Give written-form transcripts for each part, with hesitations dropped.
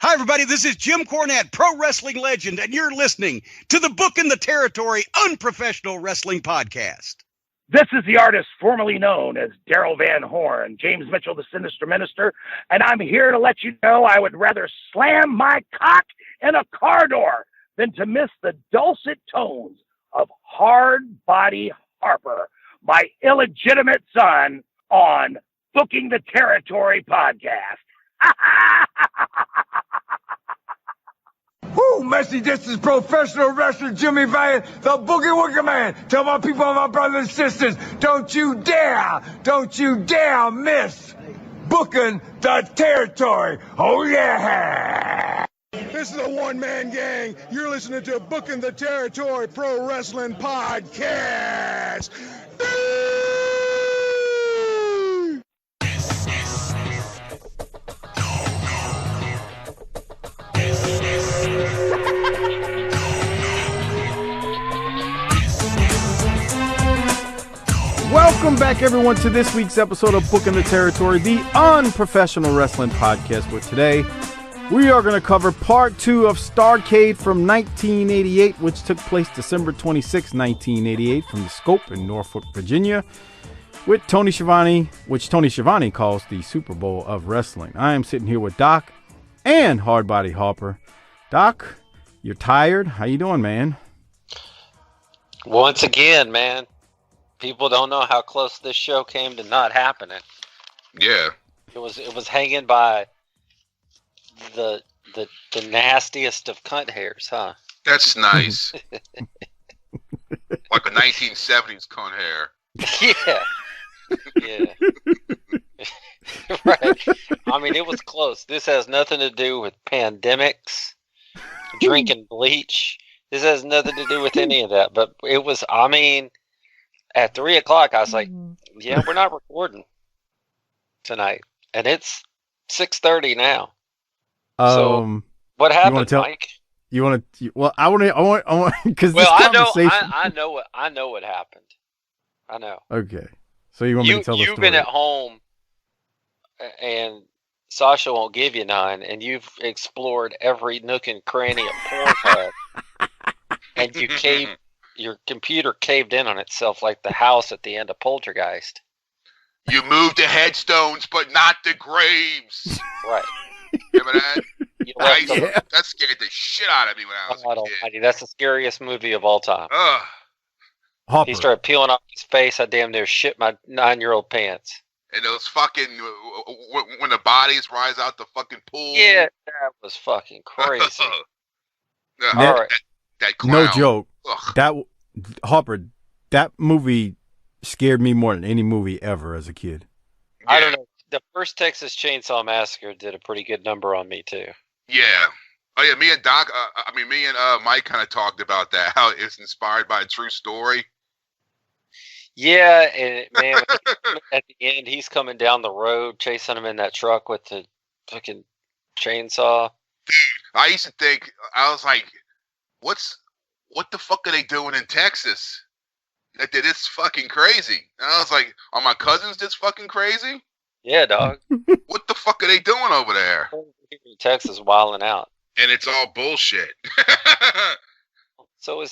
Hi, everybody. This is Jim Cornette, pro wrestling legend, and you're listening to the Book in the Territory Unprofessional Wrestling Podcast. This is the artist formerly known as Daryl Van Horn, James Mitchell, the Sinister Minister, and I'm here to let you know I would rather slam my cock in a car door than to miss the dulcet tones of Hard Body Harper, my illegitimate son, on Booking the Territory podcast. Woo, Messi, this is professional wrestler Jimmy Valiant, the Boogie Woogie Man. Tell my people and my brothers and sisters, don't you dare miss Booking the Territory. Oh, yeah. This is a one-man gang. You're listening to Booking the Territory Pro Wrestling Podcast. Welcome back, everyone, to this week's episode of Booking the Territory, the unprofessional wrestling podcast, where today we are going to cover part 2 of Starrcade from 1988, which took place December 26, 1988, from the Scope in Norfolk, Virginia, with Tony Schiavone, which Tony Schiavone calls the Super Bowl of wrestling. I am sitting here with Doc and Hardbody Harper. Doc, you're tired? How you doing, man? Once again, man. People don't know how close this show came to not happening. Yeah. It was hanging by the nastiest of cunt hairs, huh? That's nice. Like a 1970s cunt hair. Yeah. Yeah. Right. I mean, it was close. This has nothing to do with pandemics, drinking bleach. This has nothing to do with any of that. But it was, I mean, at 3 o'clock, I was like, yeah, we're not recording tonight. And it's 6:30 now. So what happened, Mike? You want to? Well, I want because I know what happened. I know. Okay, so you want me to tell the story? You've been at home, and Sasha won't give you none, and you've explored every nook and cranny of Pornhub, and your computer caved in on itself like the house at the end of Poltergeist. You moved the headstones, but not the graves. Right. Remember that? That scared the shit out of me when I was a kid. Almighty, that's the scariest movie of all time. Harper. He started peeling off his face. I damn near shit my 9-year-old pants. And those fucking, when the bodies rise out the fucking pool. Yeah, that was fucking crazy. All right. That clown. No joke. Ugh. Harper, that movie scared me more than any movie ever as a kid. Yeah. I don't know. The first Texas Chainsaw Massacre did a pretty good number on me too. Yeah. Oh yeah, me and Doc. Me and Mike kind of talked about that. How it's inspired by a true story. Yeah, and man, at the end, he's coming down the road, chasing him in that truck with the fucking chainsaw. Dude, I used to think, I was like, what the fuck are they doing in Texas? That is fucking crazy. And I was like, are my cousins just fucking crazy? Yeah, dog. What the fuck are they doing over there? Texas wilding out. And it's all bullshit. So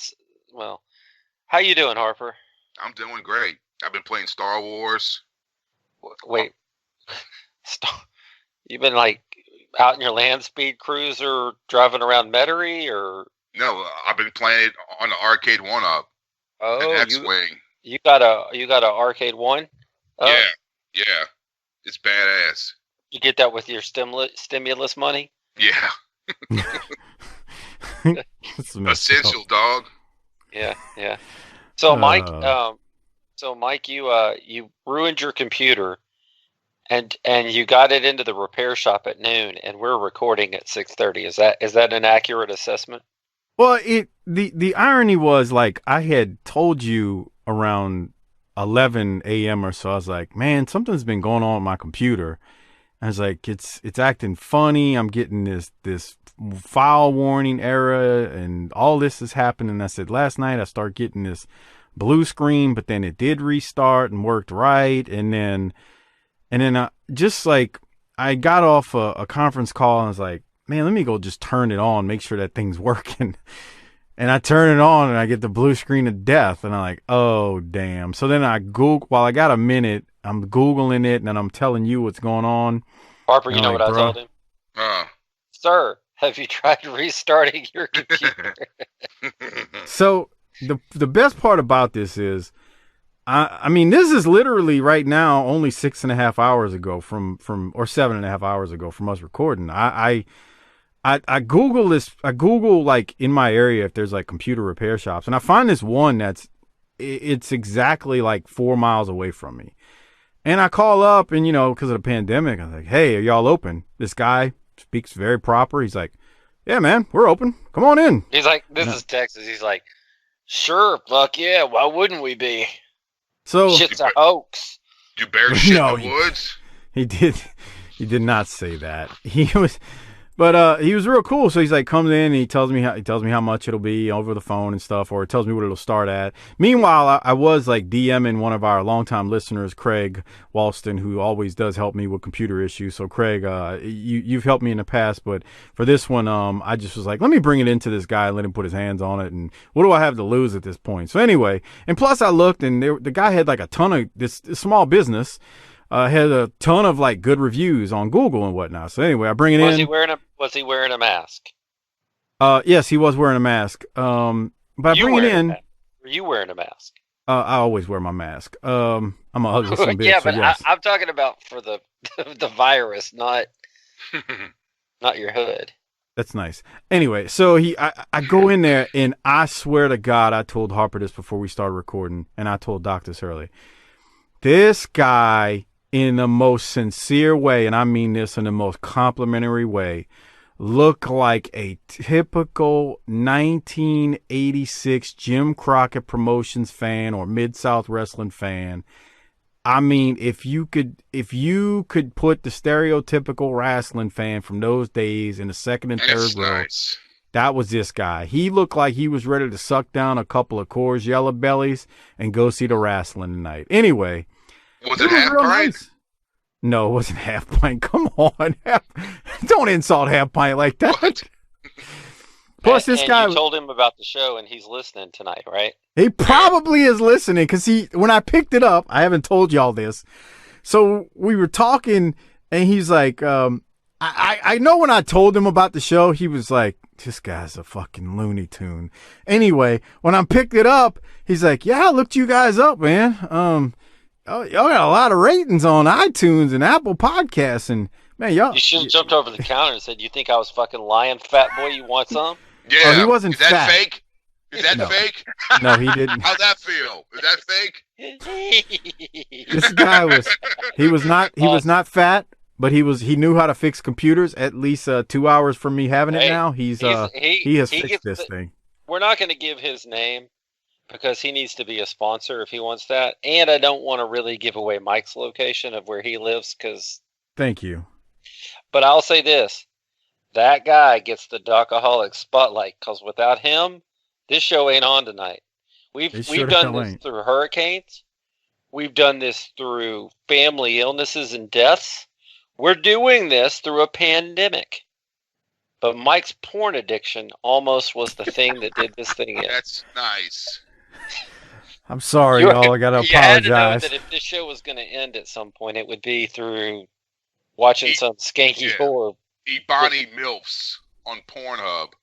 how you doing, Harper? I'm doing great. I've been playing Star Wars. Wait. You've been like out in your land speed cruiser driving around Metairie, or? No, I've been playing it on the Arcade 1-Up. Oh, X-Wing. You got a Arcade 1? Yeah. It's badass. You get that with your stimulus money? Yeah. Essential, dog. Yeah. So Mike, you ruined your computer, and you got it into the repair shop at noon, and we're recording at 6:30. Is that an accurate assessment? Well, the irony was, like, I had told you around 11 a.m. or so. I was like, man, something's been going on with my computer. I was like, it's acting funny. I'm getting this file warning error, and all this is happening. I said, last night I started getting this blue screen, but then it did restart and worked right. And then I got off a conference call, and I was like, man, let me go just turn it on, make sure that thing's working. And I turn it on and I get the blue screen of death. And I'm like, oh, damn. So then while I got a minute, I'm Googling it and then I'm telling you what's going on. Harper, you know what I told him? Sir, have you tried restarting your computer? So the best part about this is, I mean, this is literally right now only 6.5 hours ago from or 7.5 hours ago from us recording. I Google this. I Google like in my area if there's like computer repair shops, and I find this one it's exactly like 4 miles away from me. And I call up, and because of the pandemic, I'm like, "Hey, are y'all open?" This guy speaks very proper. He's like, "Yeah, man, we're open. Come on in." He's like, "This is Texas." He's like, "Sure, fuck yeah. Why wouldn't we be?" So shit's a hoax. You bear shit in the woods. He did not say that. He was real cool. So he's like comes in and he tells me how much it'll be over the phone and stuff, or it tells me what it'll start at. Meanwhile, I was like DMing one of our longtime listeners, Craig Walston, who always does help me with computer issues. So Craig, you've helped me in the past, but for this one, I just was like, let me bring it into this guy and let him put his hands on it. And what do I have to lose at this point? So anyway, and plus I looked and the guy had like a ton of this small business. Had a ton of like good reviews on Google and whatnot. So anyway, I bring it in. Was he wearing a mask? Yes, he was wearing a mask. But I bring it in. Were you wearing a mask? I always wear my mask. I'm a ugly son of a bitch. Yeah, but so yes. I'm talking about for the virus, not your hood. That's nice. Anyway, so I go in there and I swear to God, I told Harper this before we started recording, and I told Doc this early. This guy, in the most sincere way, and I mean this in the most complimentary way, look like a typical 1986 Jim Crockett Promotions fan or Mid-South Wrestling fan. I mean, if you could put the stereotypical wrestling fan from those days in the second and third row, nice. That was this guy. He looked like he was ready to suck down a couple of Coors Yellow Bellies and go see the wrestling tonight. Anyway. Was it half pint? Nice. No, it wasn't half pint. Come on. Don't insult half pint like that. What? Plus, this guy. You told him about the show and he's listening tonight, right? He probably is listening because when I picked it up, I haven't told y'all this. So we were talking and he's like, I know when I told him about the show, he was like, this guy's a fucking Looney Tune. Anyway, when I picked it up, he's like, yeah, I looked you guys up, man. Y'all got a lot of ratings on iTunes and Apple Podcasts, and man, y'all. You should have jumped over the counter and said, "You think I was fucking lying, fat boy? You want some?" Yeah, oh, he wasn't Is that fat. fake? Is that fake? No, he didn't. How'd that feel? Is that fake? This guy was not fat, but he knew how to fix computers. At least 2 hours from me having it now, he has fixed this thing. We're not going to give his name because he needs to be a sponsor if he wants that, and I don't want to really give away Mike's location of where he lives because. Thank you. But I'll say this: that guy gets the Docaholic spotlight because without him, this show ain't on tonight. We've done this through hurricanes. We've done this through family illnesses and deaths. We're doing this through a pandemic. But Mike's porn addiction almost was the thing that did this thing in. That's nice. I'm sorry, y'all. I gotta apologize. You had to know that if this show was going to end at some point, it would be through watching some skanky whore. Ebony MILFs on Pornhub.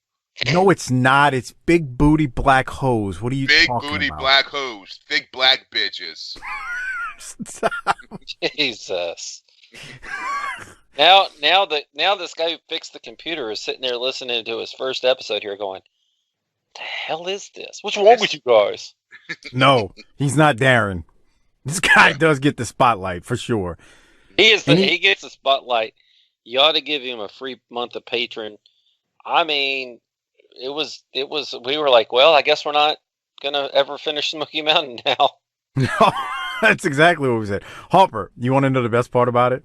No, it's not. It's big booty black hoes. What are you talking about? Big booty black hoes. Thick black bitches. Jesus. Now this guy who fixed the computer is sitting there listening to his first episode here going, the hell is this? What's wrong with you guys? No, he's not Darren. This guy does get the spotlight for sure. He gets the spotlight. You ought to give him a free month of patron. I mean, it was we were like, well, I guess we're not gonna ever finish Smoky Mountain now. No, that's exactly what we said. Harper, you want to know the best part about it?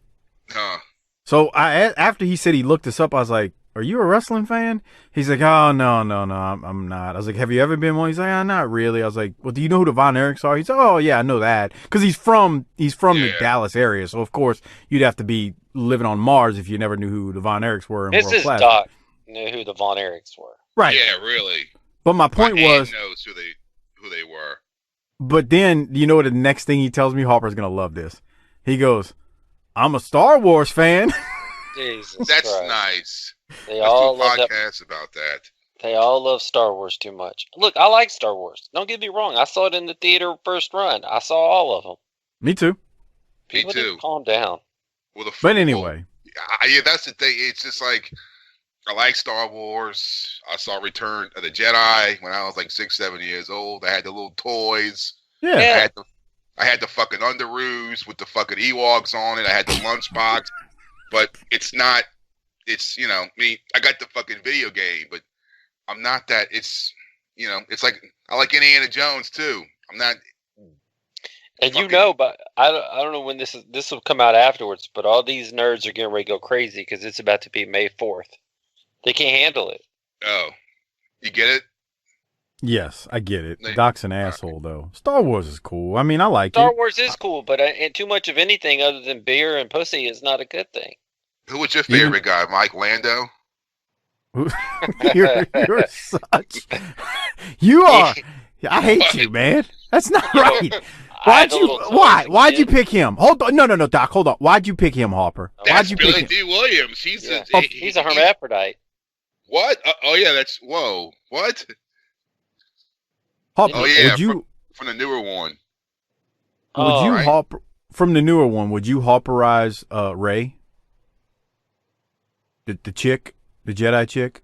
Huh. So after he said he looked us up, I was like, are you a wrestling fan? He's like, oh, no, I'm not. I was like, have you ever been one? He's like, not really. I was like, well, do you know who the Von Erichs are? He's like, oh, yeah, I know that. Because he's from the Dallas area. So, of course, you'd have to be living on Mars if you never knew who the Von Erichs were. Mrs. Doc knew who the Von Erichs were. Right. Yeah, really. But my point was, knows who they were. But then, you know what the next thing he tells me? Harper's going to love this. He goes, I'm a Star Wars fan. Jesus That's Christ. Nice. They Let's all do love podcasts about that. They all love Star Wars too much. Look, I like Star Wars. Don't get me wrong. I saw it in the theater first run. I saw all of them. Me too. People Me too. need to calm down. But anyway. Yeah, that's the thing. It's just like, I like Star Wars. I saw Return of the Jedi when I was like 6, 7 years old. I had the little toys. Yeah. I had the fucking underoos with the fucking Ewoks on it. I had the lunchbox. But it's not, it's, you know, I got the fucking video game, but I'm not that, it's, you know, it's like, I like Indiana Jones too. I'm not. And you know, but I don't know when this will come out afterwards, but all these nerds are getting ready to go crazy because it's about to be May 4th. They can't handle it. Oh, you get it? Yes, I get it. Doc's an asshole, though. Star Wars is cool. I mean, I like Star it. Wars is cool, but too much of anything other than beer and pussy is not a good thing. Who was your favorite guy? Mike Lando? You're such. You are. I hate you, man. That's not right. Why'd you pick him? Hold on. No, Doc. Hold on. Why'd you pick him, Harper? That's Why'd you Billy pick him? D. Williams. He's a hermaphrodite. What? Oh yeah, that's whoa. What? Harper, oh yeah, would you from the newer one? Would you Harper from the newer one? Would you Harperize Ray? The chick, the Jedi chick.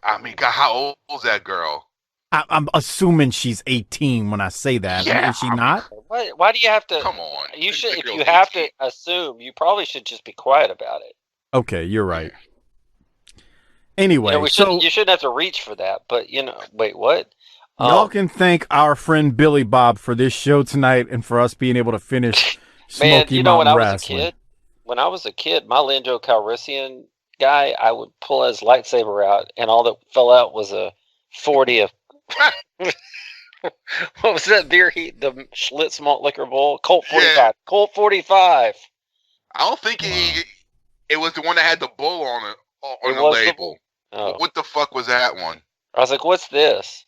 I mean, God, how old is that girl? I'm assuming she's 18 when I say that. Yeah, is she not? Why do you have to? Come on. You should. If you have to assume, you probably should just be quiet about it. Okay, you're right. Anyway, you shouldn't have to reach for that. But wait, what? Y'all can thank our friend Billy Bob for this show tonight and for us being able to finish Smoky Mountain Wrestling. When I was a kid, my Lando Calrissian guy, I would pull his lightsaber out, and all that fell out was a 40 of what was that beer? The Schlitz malt liquor bowl, Colt 45. Yeah. Colt 45. I don't think it was the one that had the bull on it on the label. What the fuck was that one? I was like, what's this?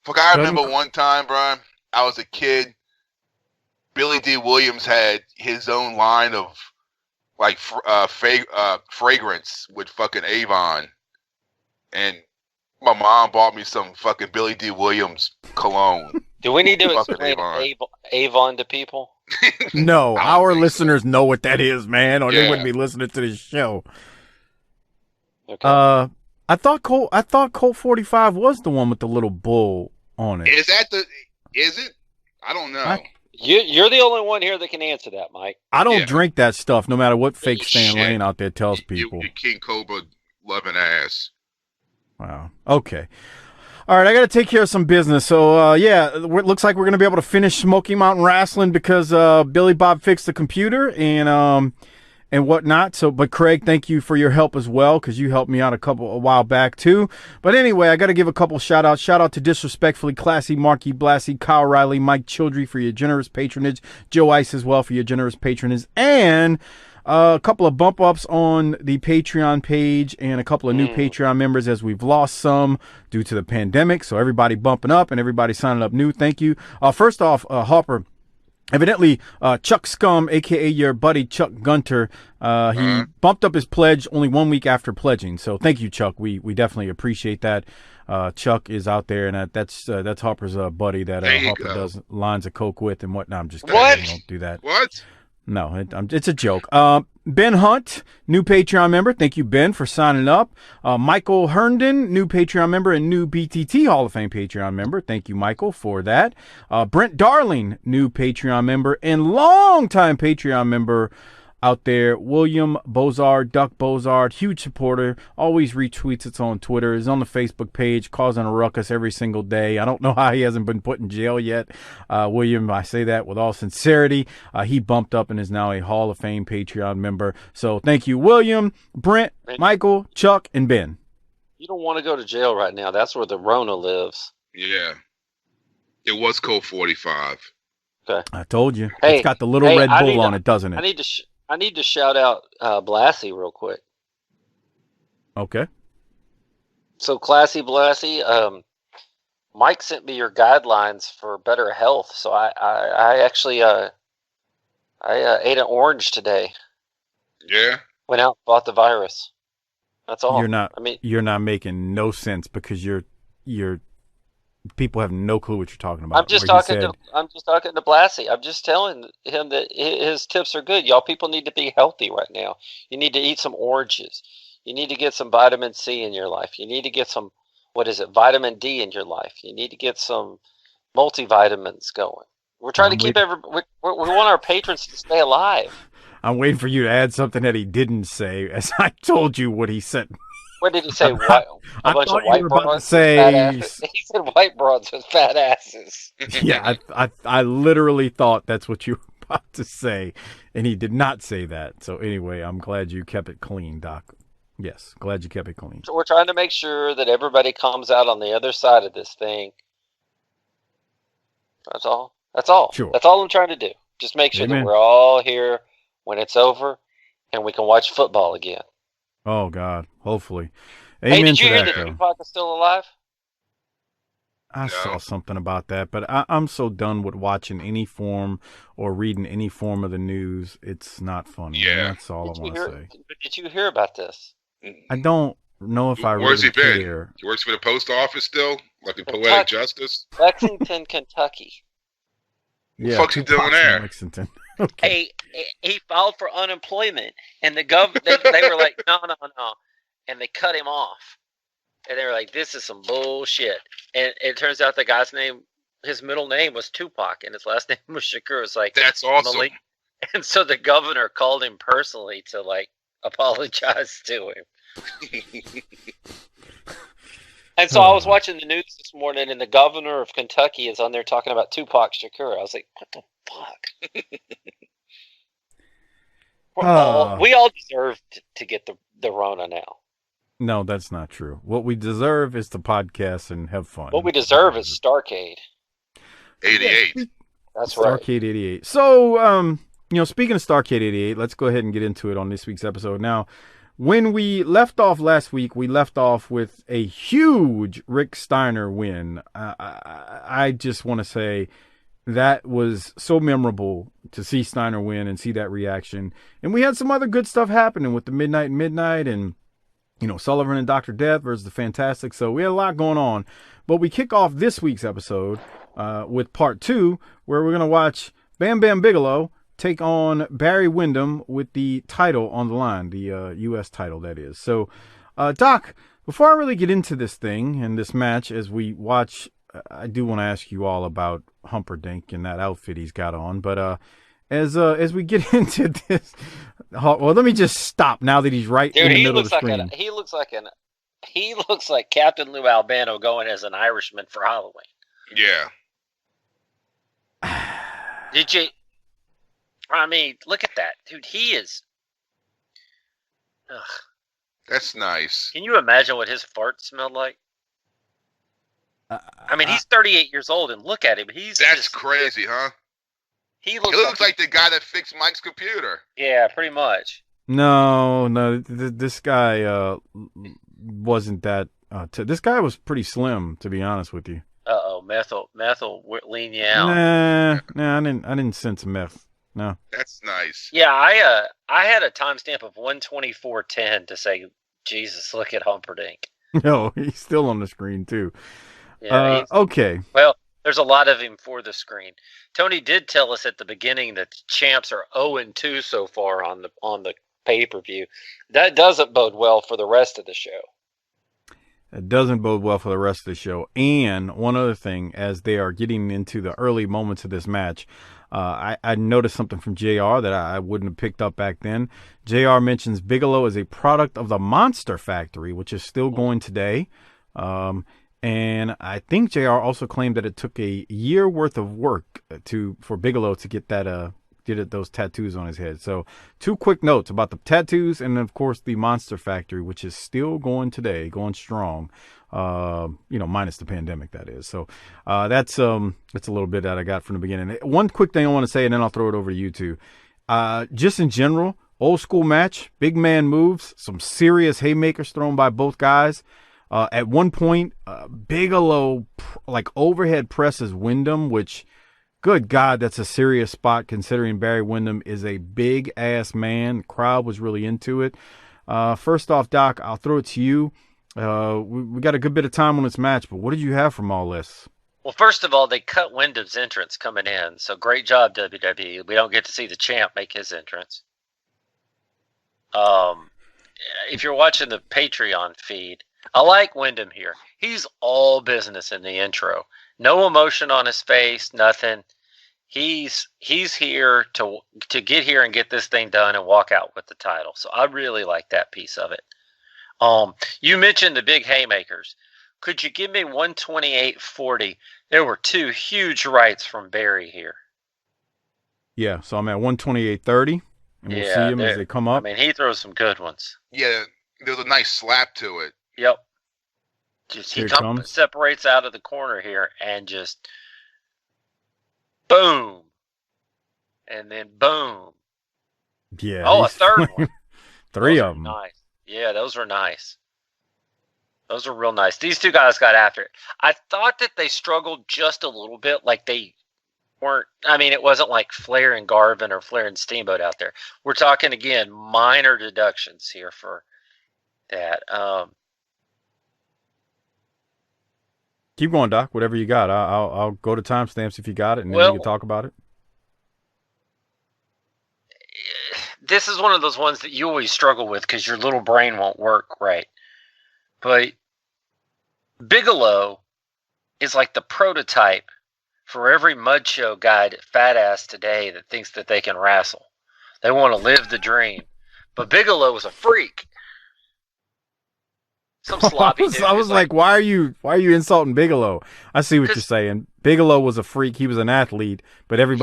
Fuck, I remember one time, bro. I was a kid. Billy D. Williams had his own line of like fragrance with fucking Avon, and my mom bought me some fucking Billy D. Williams cologne. Do we need to explain Avon to people? No, our listeners know what that is, man, or they wouldn't be listening to this show. Okay. I thought Colt 45 was the one with the little bull on it. Is it? I don't know. You're the only one here that can answer that, Mike. I don't drink that stuff, no matter what fake Stan Lane out there tells people. You King Cobra loving ass. Wow. Okay. All right, I got to take care of some business. So, it looks like we're going to be able to finish Smoky Mountain Wrestling because Billy Bob fixed the computer and whatnot. So, but Craig, thank you for your help as well because you helped me out a while back too. But anyway, I got to give a couple shout outs. Shout out to Disrespectfully Classy, Marky Blassie, Kyle Riley, Mike Childry for your generous patronage, Joe Ice as well for your generous patronage, and a couple of bump ups on the Patreon page and a couple of new Patreon members as we've lost some due to the pandemic. So everybody bumping up and everybody signing up new. Thank you. First off, Harper. Evidently, Chuck Scum, a.k.a. your buddy Chuck Gunter, he bumped up his pledge only 1 week after pledging. So thank you, Chuck. We definitely appreciate that. Chuck is out there, and that's Harper's buddy that Harper does lines of coke with and whatnot. I'm just kidding. What? Don't do that. What? No, it's a joke. Ben Hunt, new Patreon member. Thank you, Ben, for signing up. Michael Herndon, new Patreon member and new BTT Hall of Fame Patreon member. Thank you, Michael, for that. Brent Darling, new Patreon member and longtime Patreon member out there. William Bozard, Duck Bozard, huge supporter, always retweets us on Twitter, is on the Facebook page, causing a ruckus every single day. I don't know how he hasn't been put in jail yet. William, I say that with all sincerity. He bumped up and is now a Hall of Fame Patreon member. So thank you, William, Brent, Michael, Chuck, and Ben. You don't want to go to jail right now. That's where the Rona lives. Yeah. It was code 45. Okay. I told you. Hey, it's got the little Red Bull on it, doesn't it? I need to shout out Blassie real quick. Okay. So Classy Blassie, Mike sent me your guidelines for better health. So I actually I ate an orange today. Yeah. Went out and bought the virus. That's all. You're not making no sense because you're people have no clue what you're talking about. I'm just talking to Blassie. I'm just telling him that his tips are good. Y'all people need to be healthy right now. You need to eat some oranges. You need to get some vitamin C in your life. You need to get some, vitamin D in your life. You need to get some multivitamins going. We're trying to keep we want our patrons to stay alive. I'm waiting for you to add something that he didn't say, as I told you what he said. What did he say? A bunch of white broads. He said white broads with fat asses. Yeah, I literally thought that's what you were about to say, and he did not say that. So anyway, I'm glad you kept it clean, Doc. Yes, glad you kept it clean. So we're trying to make sure that everybody comes out on the other side of this thing. That's all. That's all. Sure. That's all I'm trying to do. Just make sure that we're all here when it's over, and we can watch football again. Oh, God. Hopefully. Hey, Amen did you hear that, that Tupac is still alive? I saw something about that, but I'm so done with watching any form or reading any form of the news. It's not funny. Yeah. That's all I want to say. Did you hear about this? I don't know if I really Where's he been? care. He works for the post office still? Like in Poetic Justice? Lexington, Kentucky. What the fuck's he doing there? Lexington. Okay. He filed for unemployment, and the they were like, no, and they cut him off, and they were like, this is some bullshit. And it turns out the guy's name, his middle name was Tupac, and his last name was Shakur. It's like, that's awesome. Malik. And so the governor called him personally to like apologize to him. And so I was watching the news this morning, and the governor of Kentucky is on there talking about Tupac Shakur. I was like, what the fuck? We all deserve to get the Rona now. No, that's not true. What we deserve is to podcast and have fun. What we deserve is Starrcade. 88. That's right. Starrcade 88. So, speaking of Starrcade 88, let's go ahead and get into it on this week's episode. Now, when we left off last week, we left off with a huge Rick Steiner win. I just want to say that was so memorable to see Steiner win and see that reaction. And we had some other good stuff happening with the Midnight and, Sullivan and Dr. Death versus the Fantastic. So we had a lot going on. But we kick off this week's episode with part 2, where we're going to watch Bam Bam Bigelow take on Barry Windham with the title on the line, the U.S. title, that is. So, Doc, before I really get into this thing and this match, as we watch, I do want to ask you all about Humperdinck and that outfit he's got on. But as we get into this, well, let me just stop now that he's right in the middle of the screen. He looks like Captain Lou Albano going as an Irishman for Halloween. Yeah. Did you? I mean, look at that, dude. He is. Ugh. That's nice. Can you imagine what his fart smelled like? I mean, he's 38 years old, and look at him. That's crazy, huh? He looks like the guy that fixed Mike's computer. Yeah, pretty much. No, this guy wasn't that. This guy was pretty slim, to be honest with you. Methyl lean you out. Nah, I didn't sense meth. No. That's nice. Yeah, I had a timestamp of 1:24:10 to say, Jesus, look at Humperdinck. No, he's still on the screen too. Yeah. Okay. Well, there's a lot of him for the screen. Tony did tell us at the beginning that the champs are 0-2 so far on the pay-per-view. That doesn't bode well for the rest of the show. It doesn't bode well for the rest of the show. And one other thing, as they are getting into the early moments of this match, I noticed something from JR that I wouldn't have picked up back then. JR mentions Bigelow as a product of the Monster Factory, which is still going today. And I think JR also claimed that it took a year worth of work for Bigelow to get that did those tattoos on his head. So 2 quick notes about the tattoos and, of course, the Monster Factory, which is still going today, going strong. Minus the pandemic, that is. So that's a little bit that I got from the beginning. One quick thing I want to say, and then I'll throw it over to you two. Just in general, old school match, big man moves, some serious haymakers thrown by both guys. At one point, Bigelow overhead presses Windham, which, good God, that's a serious spot considering Barry Windham is a big ass man. The crowd was really into it. First off, Doc, I'll throw it to you. We got a good bit of time on this match, but what did you have from all this? Well, first of all, they cut Wyndham's entrance coming in, so great job, WWE. We don't get to see the champ make his entrance. If you're watching the Patreon feed, I like Windham here. He's all business in the intro. No emotion on his face, nothing. He's here to get here and get this thing done and walk out with the title. So I really like that piece of it. You mentioned the big haymakers. Could you give me 128.40? There were 2 huge rights from Barry here. Yeah, so I'm at 128.30, and we'll see him as they come up. I mean, he throws some good ones. Yeah, there's a nice slap to it. Yep. He separates out of the corner here and just boom. And then boom. Yeah. Oh, a third one. 3 of them. Nice. Yeah, those were nice. Those are real nice. These 2 guys got after it. I thought that they struggled just a little bit. Like they weren't, I mean, it wasn't like Flair and Garvin or Flair and Steamboat out there. We're talking, again, minor deductions here for that. Keep going, Doc. Whatever you got. I'll go to timestamps if you got it, and then we can talk about it. This is one of those ones that you always struggle with because your little brain won't work right. But Bigelow is like the prototype for every mud show guy, fat ass today that thinks that they can wrestle. They want to live the dream. But Bigelow was a freak. Some sloppy dude. I was like, why are you insulting Bigelow? I see what you're saying. Bigelow was a freak. He was an athlete, but every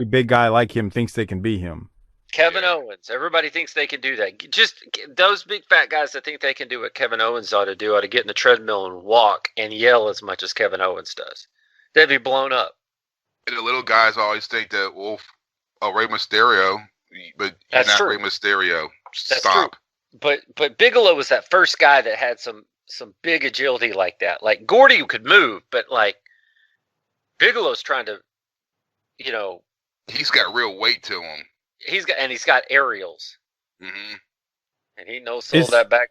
big guy like him thinks they can be him. Kevin Owens. Everybody thinks they can do that. Just those big fat guys that think they can do what Kevin Owens ought to get in the treadmill and walk and yell as much as Kevin Owens does. They'd be blown up. And the little guys always think that, Rey Mysterio, but he's not Rey Mysterio. Stop. True. But Bigelow was that first guy that had some big agility like that. Like Gordy could move, but like Bigelow's trying to, he's got real weight to him. He's got aerials, and he knows that back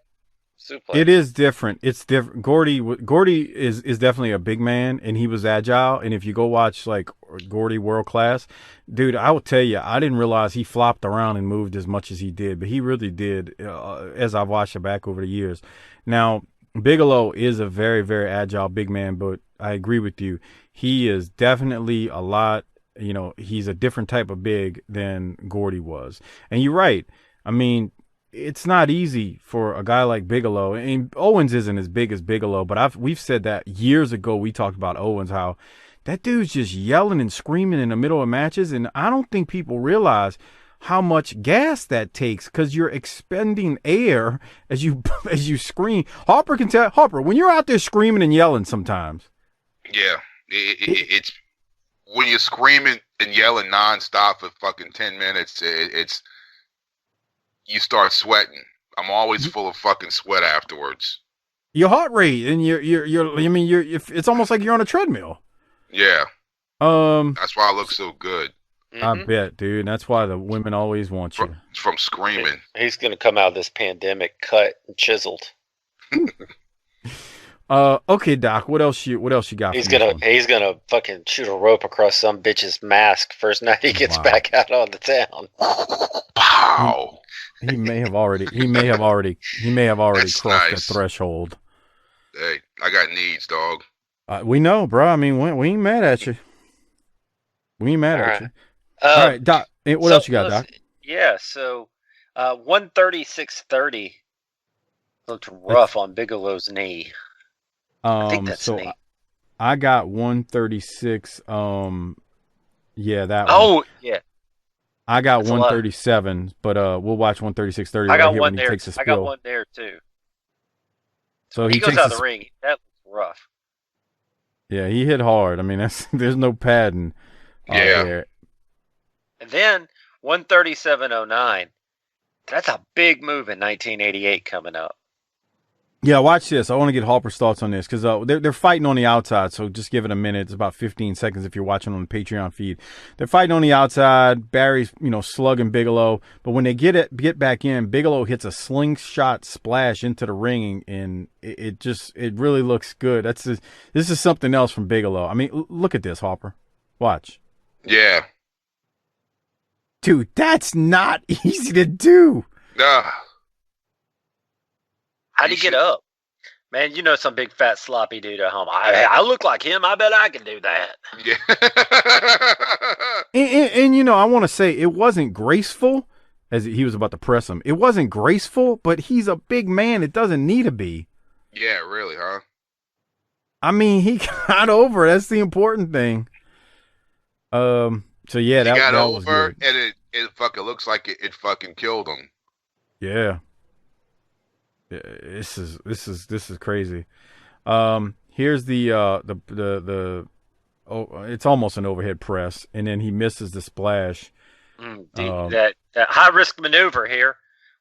suplex. It is different. It's different. Gordy is definitely a big man, and he was agile. And if you go watch like Gordy World Class, dude, I will tell you, I didn't realize he flopped around and moved as much as he did, but he really did. As I've watched it back over the years. Now Bigelow is a very, very agile big man, but I agree with you. He is definitely a lot. He's a different type of big than Gordy was. And you're right. I mean, it's not easy for a guy like Bigelow. And Owens isn't as big as Bigelow, but we've said that years ago. We talked about Owens, how that dude's just yelling and screaming in the middle of matches. And I don't think people realize how much gas that takes because you're expending air as you scream. Harper can tell. Harper, when you're out there screaming and yelling sometimes. Yeah, it's when you're screaming and yelling nonstop for fucking 10 minutes, it's you start sweating. I'm always full of fucking sweat afterwards. Your heart rate and it's almost like you're on a treadmill. Yeah. That's why I look so good. I bet, dude. That's why the women always want you. From screaming. He's going to come out of this pandemic cut and chiseled. Okay, Doc. What else you got? He's gonna fucking shoot a rope across some bitch's mask first night he gets back out on the town. Wow. He may have already crossed the threshold. Hey, I got needs, dog. We know, bro. I mean, we ain't mad at you. We ain't mad at you. All right, Doc. What else you got, Doc? Yeah. So, 136.30 looked rough on Bigelow's knee. I think that's neat. I got 136. Yeah, that one. Oh, yeah. I got That's 137, but we'll watch 136.30 I right got here one when he there. takes a I got spill. one there too. So He goes takes out of the ring. That was rough. Yeah, he hit hard. I mean, there's no padding there. And then 137.09. That's a big move in 1988 coming up. Yeah, watch this. I want to get Harper's thoughts on this because they're fighting on the outside. So just give it a minute. It's about 15 seconds if you're watching on the Patreon feed. They're fighting on the outside. Barry's slugging Bigelow, but when they get back in, Bigelow hits a slingshot splash into the ring, and it really looks good. This is something else from Bigelow. I mean, look at this, Harper. Watch. Yeah. Dude, that's not easy to do. How'd he get up? Man, some big fat sloppy dude at home. I look like him. I bet I can do that. Yeah. and I want to say it wasn't graceful as he was about to press him. It wasn't graceful, but he's a big man. It doesn't need to be. Yeah, really, huh? I mean, he got over. That's the important thing. So yeah, that got was over, good. and it fucking looks like it fucking killed him. Yeah. This is crazy. Here's the it's almost an overhead press, and then he misses the splash. That high risk maneuver here.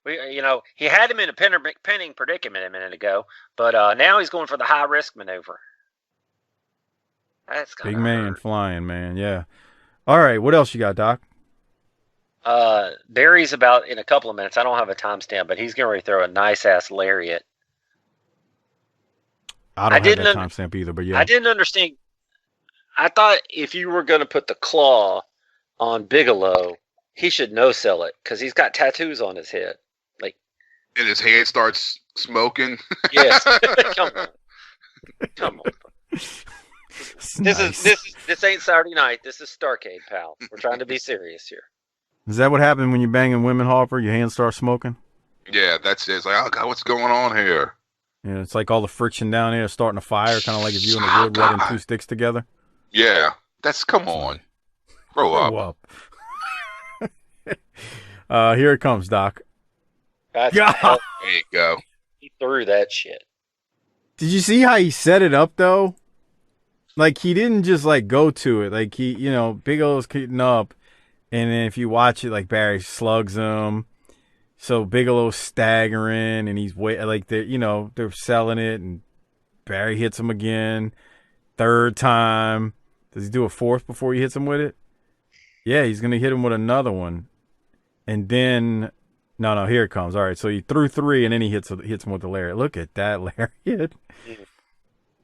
He had him in a pinning predicament a minute ago, but now he's going for the high risk maneuver. That's big man flying, man. Yeah. All right, what else you got, Doc? Barry's about in a couple of minutes. I don't have a timestamp, but he's going to throw a nice ass lariat. I don't have that timestamp either, but yeah. I didn't understand. I thought if you were going to put the claw on Bigelow, he should no-sell it because he's got tattoos on his head. And his hand starts smoking. Yes. Come on. This ain't Saturday night. This is Starrcade, pal. We're trying to be serious here. Is that what happened when you're banging women, Harper? Your hands start smoking? Yeah, that's it. It's like, oh God, what's going on here? Yeah, it's like all the friction down there starting a fire, kind of like if you and the wood rubbing two sticks together. Yeah, come on. Grow up. Here it comes, Doc. There you go. He threw that shit. Did you see how he set it up, though? Like, he didn't just, go to it. Like, Bigelow's getting up. And then if you watch it, Barry slugs him. So Bigelow's staggering, and he's they're selling it, and Barry hits him again. Third time. Does he do a fourth before he hits him with it? Yeah, he's going to hit him with another one. And then, no, here it comes. All right, so he threw three, and then he hits him with the lariat. Look at that lariat.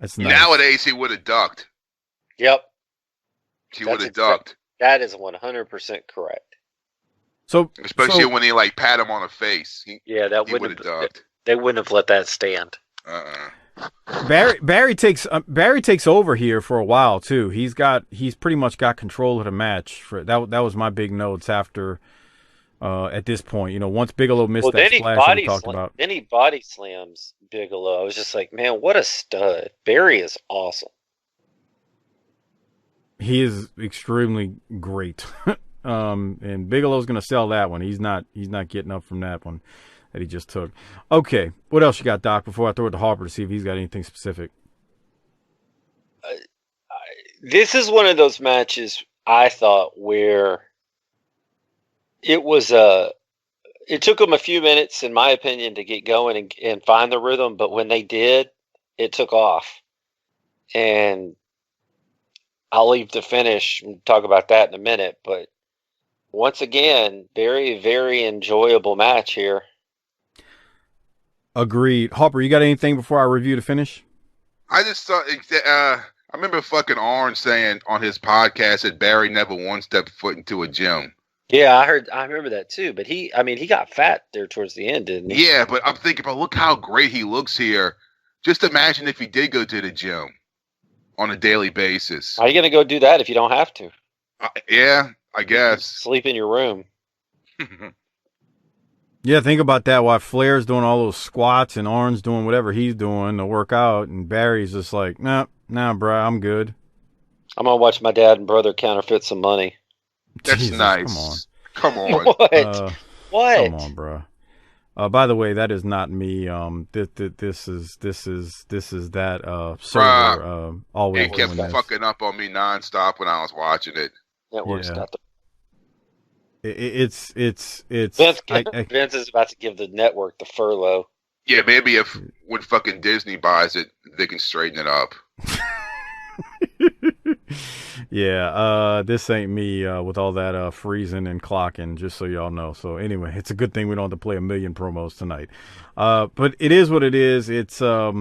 That's nice. Nowadays, he would have ducked. Yep. He would have ducked. That is 100% correct. So, especially when he pat him on the face. He would have ducked. They wouldn't have let that stand. Barry takes over here for a while too. He's pretty much got control of the match. That was my big notes after. At this point, once Bigelow missed that splash that we talked about, then he body slams Bigelow. I was just like, man, what a stud! Barry is awesome. He is extremely great. And Bigelow's going to sell that one. He's not getting up from that one that he just took. Okay, what else you got, Doc, before I throw it to Harper to see if he's got anything specific? This is one of those matches I thought where it took them a few minutes, in my opinion, to get going and find the rhythm, but when they did, it took off. And I'll leave the finish and talk about that in a minute, but once again, very, very enjoyable match here. Agreed. Harper, you got anything before I review the finish? I just thought, I remember fucking Orange saying on his podcast that Barry never once stepped foot into a gym. Yeah, I remember that too, but he got fat there towards the end, didn't he? Yeah, but I'm thinking, but look how great he looks here. Just imagine if he did go to the gym on a daily basis. How are you going to go do that if you don't have to? Yeah, I guess. Sleep in your room. Yeah, think about that. While Flair's doing all those squats and Orange doing whatever he's doing to work out, and Barry's just like, nah, bro, I'm good. I'm going to watch my dad and brother counterfeit some money. That's Jesus, nice. Come on. Come on. What? What? Come on, bro. By the way, that is not me. This is that server. Always It kept doing this. fucking up on me nonstop when I was watching it. Network's got the It's Vince is about to give the network the furlough. Yeah, maybe when fucking Disney buys it, they can straighten it up. Yeah, this ain't me with all that freezing and clocking, just so y'all know. So anyway, it's a good thing we don't have to play a million promos tonight. But it is what it is. It's let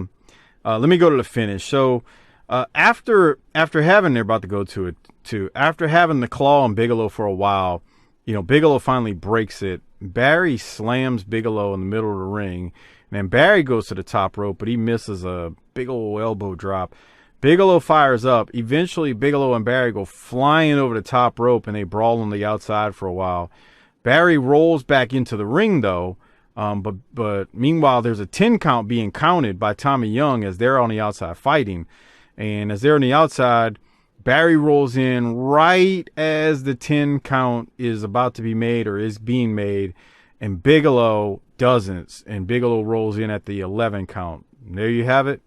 me go to the finish. So after having, they're about to go to it too. After having the claw on Bigelow for a while, Bigelow finally breaks it. Barry slams Bigelow in the middle of the ring, and then Barry goes to the top rope, but he misses a big old elbow drop. Bigelow fires up. Eventually, Bigelow and Barry go flying over the top rope, and they brawl on the outside for a while. Barry rolls back into the ring, though. But meanwhile, there's a 10 count being counted by Tommy Young as they're on the outside fighting. And as they're on the outside, Barry rolls in right as the 10 count is about to be made or is being made, and Bigelow doesn't. And Bigelow rolls in at the 11 count. And there you have it.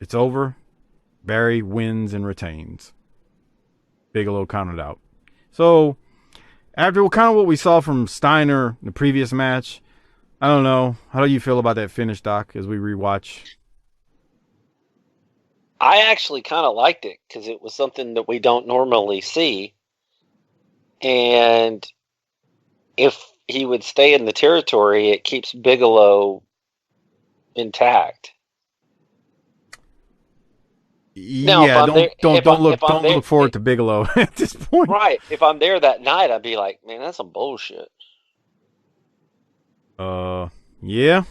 It's over. Barry wins and retains. Bigelow counted out. So, after kind of what we saw from Steiner in the previous match, I don't know. How do you feel about that finish, Doc, as we rewatch? I actually kind of liked it because it was something that we don't normally see. And if he would stay in the territory, it keeps Bigelow intact. Yeah, don't look forward to Bigelow at this point. Right. If I'm there that night, I'd be like, man, that's some bullshit. Yeah.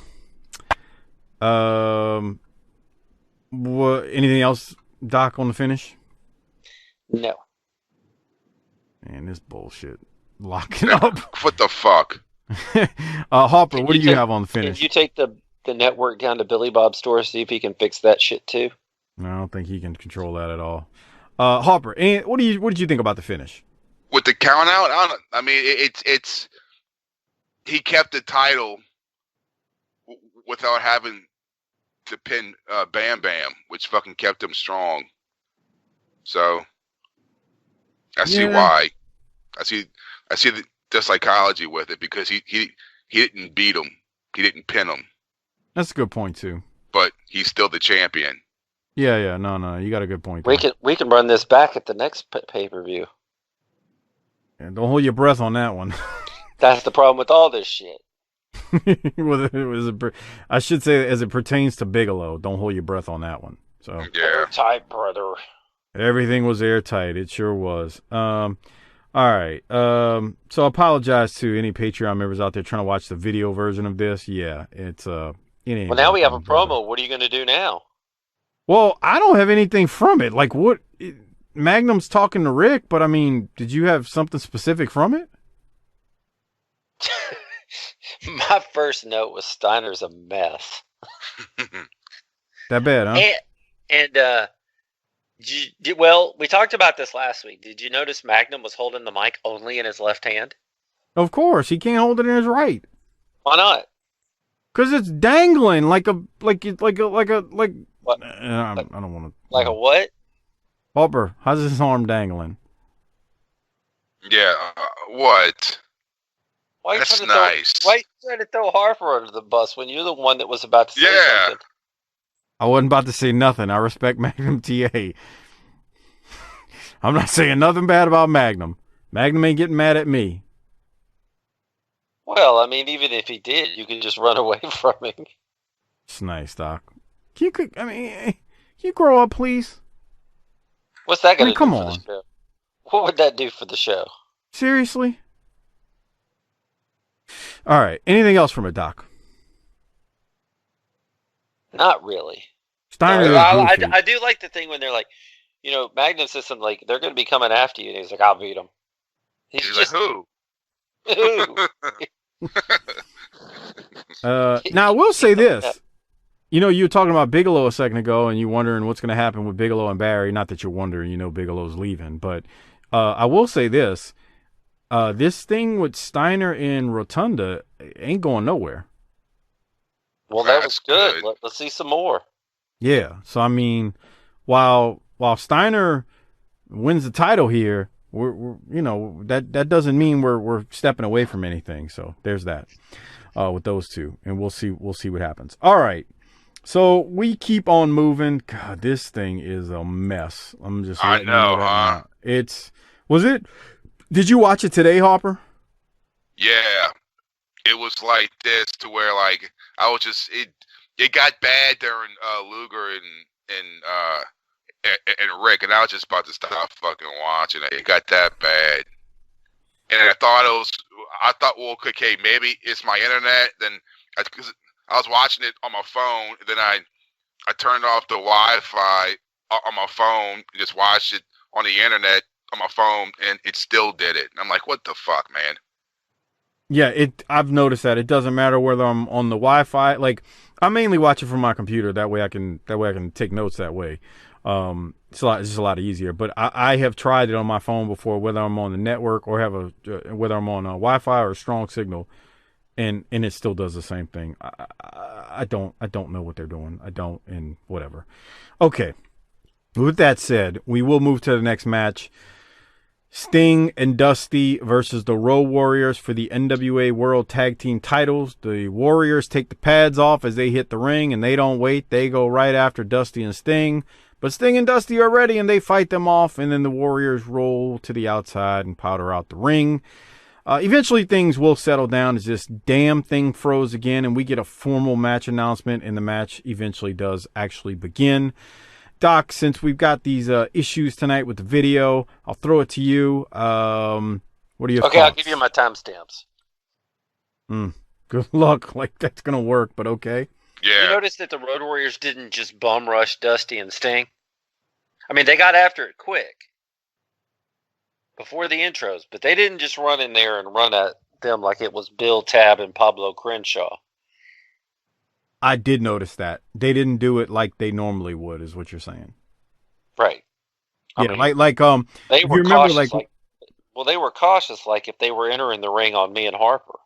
What? Anything else, Doc, on the finish? No. Man, this bullshit. Locking up. What the fuck? Harper, what do you have on the finish? Can you take the network down to Billy Bob's store, see if he can fix that shit too? No, I don't think he can control that at all. Harper, what did you think about the finish? With the count out, I mean, it's he kept the title without having to pin Bam Bam, which fucking kept him strong. So I see why. I see the psychology with it because he didn't beat him, he didn't pin him. That's a good point too. But he's still the champion. Yeah, no, you got a good point. We can run this back at the next pay-per-view. And don't hold your breath on that one. That's the problem with all this shit. I should say, as it pertains to Bigelow, don't hold your breath on that one. So yeah, airtight, brother. Everything was airtight. It sure was. All right. So I apologize to any Patreon members out there trying to watch the video version of this. Yeah, it's Well, now we have a promo. What are you going to do now? Well, I don't have anything from it. Like, what? Magnum's talking to Rick, but I mean, did you have something specific from it? My first note was Steiner's a mess. That bad, huh? Well, we talked about this last week. Did you notice Magnum was holding the mic only in his left hand? Of course, he can't hold it in his right. Why not? Because it's dangling like a. What? I don't want to. Like a what? Harper, how's his arm dangling? Yeah, what? That's nice. Why are you trying to throw Harper under the bus when you're the one that was about to say something? I wasn't about to say nothing. I respect Magnum TA. I'm not saying nothing bad about Magnum. Magnum ain't getting mad at me. Well, I mean, even if he did, you could just run away from him. It's nice, Doc. Can you grow up, please? What's that going to do come for on. the show? What would that do for the show? Seriously? All right. Anything else from it, Doc? Not really. Steiner I do like the thing when they're like, Magnum says something like, they're going to be coming after you. And he's like, I'll beat them. He's just like, who? Now, I will say this. You were talking about Bigelow a second ago, and you're wondering what's going to happen with Bigelow and Barry. Not that you're wondering, Bigelow's leaving. But I will say this. This thing with Steiner and Rotunda ain't going nowhere. Well, that was good. Let's see some more. Yeah. So I mean, while Steiner wins the title here, we're that doesn't mean we're stepping away from anything. So there's that with those two, and we'll see what happens. All right. So we keep on moving. God, this thing is a mess. I'm just letting you know that now. Did you watch it today, Harper? Yeah. It was like this to where like I was just it got bad during Luger and Rick, and I was just about to stop fucking watching it. It got that bad. And I thought, well, okay, maybe it's my internet. Then because I was watching it on my phone, and then I turned off the Wi-Fi on my phone and just watched it on the internet on my phone, and it still did it. And I'm like, what the fuck, man? Yeah, I've noticed that it doesn't matter whether I'm on the Wi-Fi. Like, I mainly watch it from my computer. That way I can take notes that way. It's just a lot easier. But I have tried it on my phone before, whether I'm on the network or whether I'm on a Wi-Fi or a strong signal, and it still does the same thing. I don't know what they're doing. I don't, and whatever. Okay. With that said, we will move to the next match. Sting and Dusty versus the Road Warriors for the NWA World Tag Team titles. The Warriors take the pads off as they hit the ring, and they don't wait. They go right after Dusty and Sting. But Sting and Dusty are ready, and they fight them off, and then the Warriors roll to the outside and powder out the ring. Eventually, things will settle down as this damn thing froze again, and we get a formal match announcement, and the match eventually does actually begin. Doc, since we've got these issues tonight with the video, I'll throw it to you. What are your thoughts? Okay, I'll give you my timestamps. Good luck. Like, that's going to work, but okay. Yeah. You notice that the Road Warriors didn't just bum rush Dusty and Sting? I mean, they got after it quick before the intros, but they didn't just run in there and run at them like it was Bill Tabb and Pablo Crenshaw. I did notice that. They didn't do it like they normally would, is what you're saying. Right. They were cautious. They were cautious, like if they were entering the ring on me and Harper.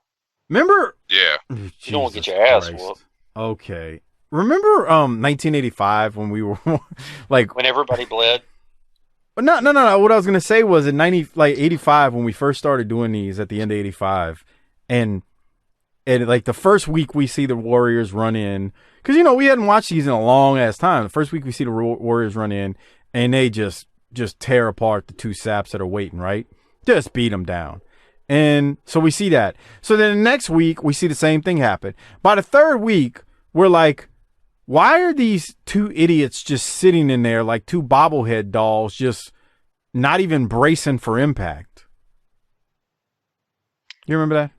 Remember? Yeah. You don't want to get your ass whooped. Okay. Remember 1985 when we were like when everybody bled? But no. What I was gonna say was in 85 when we first started doing these at the end of 85, and like the first week we see the Warriors run in, because we hadn't watched these in a long ass time. The first week we see the Warriors run in, and they just tear apart the two saps that are waiting, right? Just beat them down. And so we see that. So then the next week we see the same thing happen. By the third week, we're like, why are these two idiots just sitting in there like two bobblehead dolls, just not even bracing for impact? You remember that?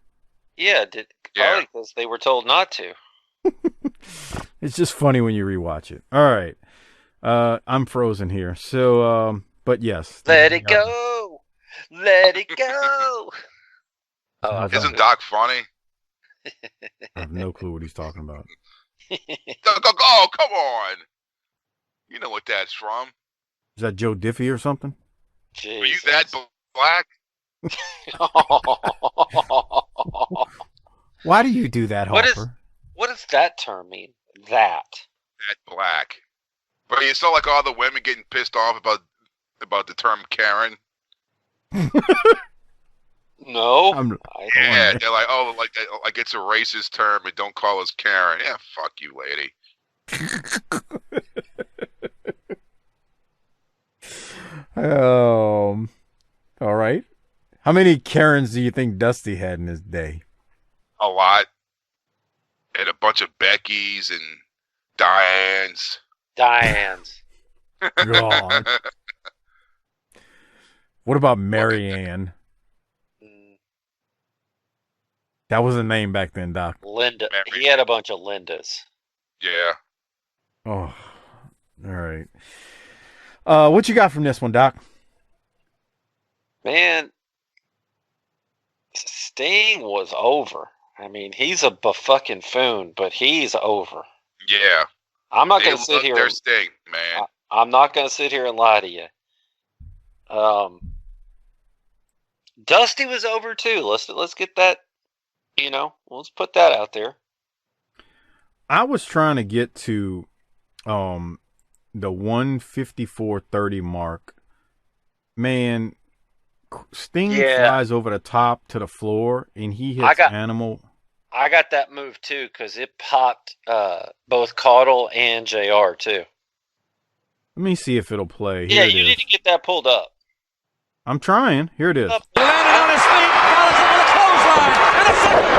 Yeah, probably because they were told not to. It's just funny when you rewatch it. All right. I'm frozen here. So, but yes. Let it go. Let it go. Isn't Doc funny? I have no clue what he's talking about. Oh, come on. You know what that's from. Is that Joe Diffie or something? Jesus. Are you that black? Why do you do that, Harper? What does that term mean? That black. But you saw like all the women getting pissed off about the term Karen. No. They're like, oh, like it's a racist term, and don't call us Karen. Yeah, fuck you, lady. All right. How many Karens do you think Dusty had in his day? A lot. And a bunch of Beckys and Dianes. God. What about Mary Ann? That was a name back then, Doc. Linda. He had a bunch of Lindas. Yeah. Oh, all right. What you got from this one, Doc? Man, Sting was over. I mean, he's a fucking-foon, but he's over. Yeah. I'm not going to sit here. Their Sting, man. I'm not going to sit here and lie to you. Dusty was over too. Let's get that. Let's put that out there. I was trying to get to the 154.30 mark. Man, Sting flies over the top to the floor, and he hits Animal. I got that move too because it popped both Caudle and JR too. Let me see if it'll play. Here you need to get that pulled up. I'm trying. Here it is. He landed on his feet, follows it with a clothesline, and a second.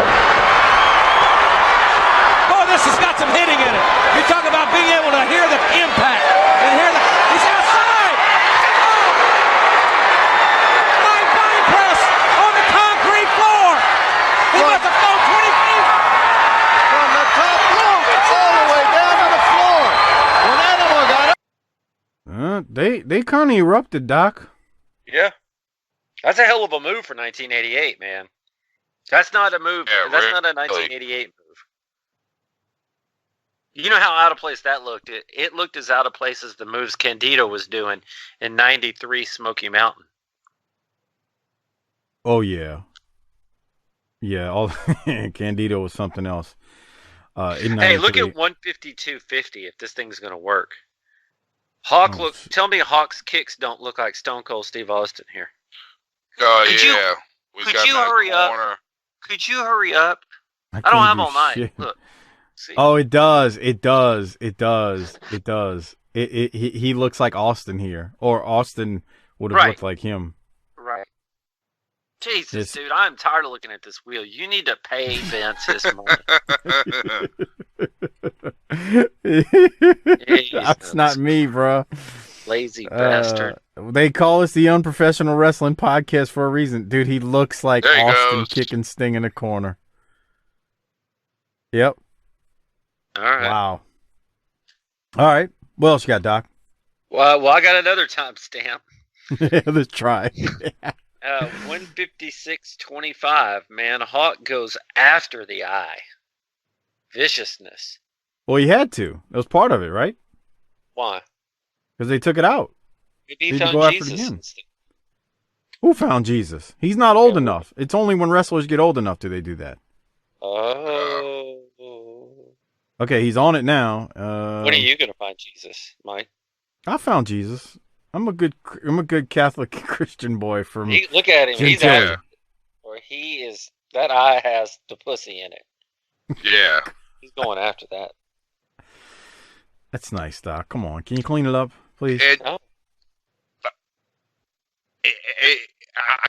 Boy, this has got some hitting in it. You talk about being able to hear the impact and hear the. He's outside. Oh! Flying body press on the concrete floor. He must have flown 20 feet. From the top rope all the way down to the floor. When Animal got up. They kind of erupted, Doc. Yeah. That's a hell of a move for 1988, man. That's not a move. Yeah, that's not a 1988 move. You know how out of place that looked? It looked as out of place as the moves Candido was doing in 93 Smoky Mountain. Oh, yeah. Yeah, Candido was something else. Hey, look at 152.50 if this thing's going to work. Tell me Hawk's kicks don't look like Stone Cold Steve Austin here. Oh, Could you hurry up? Could you hurry up? I don't have all night. Look. See? Oh, it does. It does. It does. It does. He looks like Austin here. Or Austin would have looked like him. Right. Jesus, dude, I'm tired of looking at this wheel. You need to pay Vince his money. That's not me, bro. Lazy bastard. They call us the Unprofessional Wrestling Podcast for a reason. Dude, he looks like Austin kicking Sting in the corner. Yep. All right. Wow. All right. What else you got, Doc? Well, I got another timestamp. Let's try. 156.25, man. Hawk goes after the eye. Viciousness. Well, he had to. It was part of it, right? Why? Because they took it out. Maybe he found Jesus. Who found Jesus? He's not old enough. It's only when wrestlers get old enough do they do that. Oh. Okay, he's on it now. When are you going to find Jesus, Mike? I found Jesus. I'm a good Catholic Christian boy from. Look at him. He's Gentilly. after. Or he is. That eye has the pussy in it. Yeah. He's going after that. That's nice, Doc. Come on, can you clean it up, please? I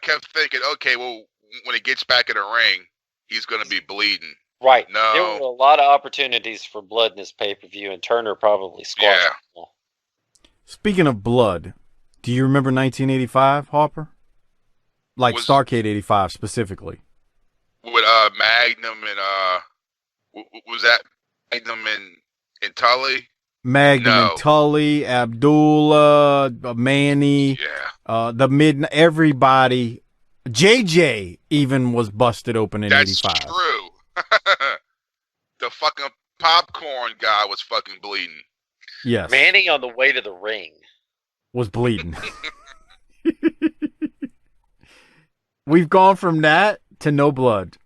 kept thinking, okay, well, when he gets back in the ring, he's going to be bleeding. Right. No. There were a lot of opportunities for blood in this pay-per-view, and Turner probably squashed them. Speaking of blood, do you remember 1985, Harper? Like Starrcade 85 specifically. With Magnum and was that Magnum and Tully? Magnum and Tully, Abdullah, Manny, everybody. JJ even was busted open in 85. That's true. The fucking popcorn guy was fucking bleeding. Yes. Manny on the way to the ring was bleeding. We've gone from that to no blood.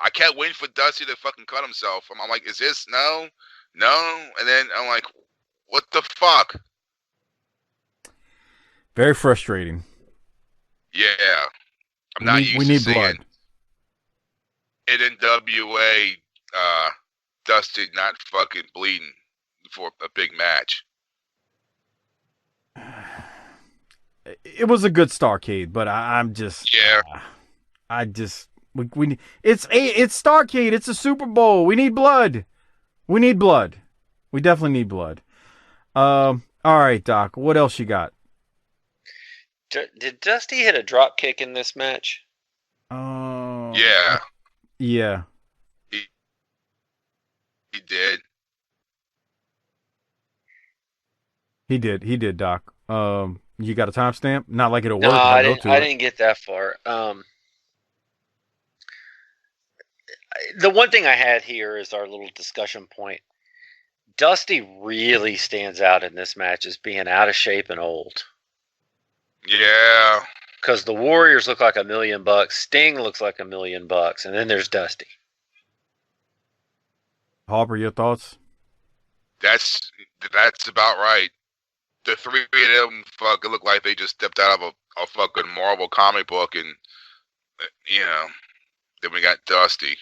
I kept waiting for Dusty to fucking cut himself. I'm like, is this no? And then I'm like, what the fuck? Very frustrating. Yeah. I'm not used to seeing blood. It in NWA, Dusty not fucking bleeding for a big match. It was a good Starrcade, but I'm just we it's Starrcade. It's a Super Bowl. We need blood. We definitely need blood. All right, Doc. What else you got? Did Dusty hit a drop kick in this match? Yeah. Yeah. He did. He did, Doc. You got a timestamp? Not like it'll work. No, I didn't get that far. The one thing I had here is our little discussion point. Dusty really stands out in this match as being out of shape and old. Yeah. Because the Warriors look like $1 million, Sting looks like $1 million, and then there's Dusty. Harper, your thoughts? That's about right. The three of them fucking look like they just stepped out of a fucking Marvel comic book, and then we got Dusty.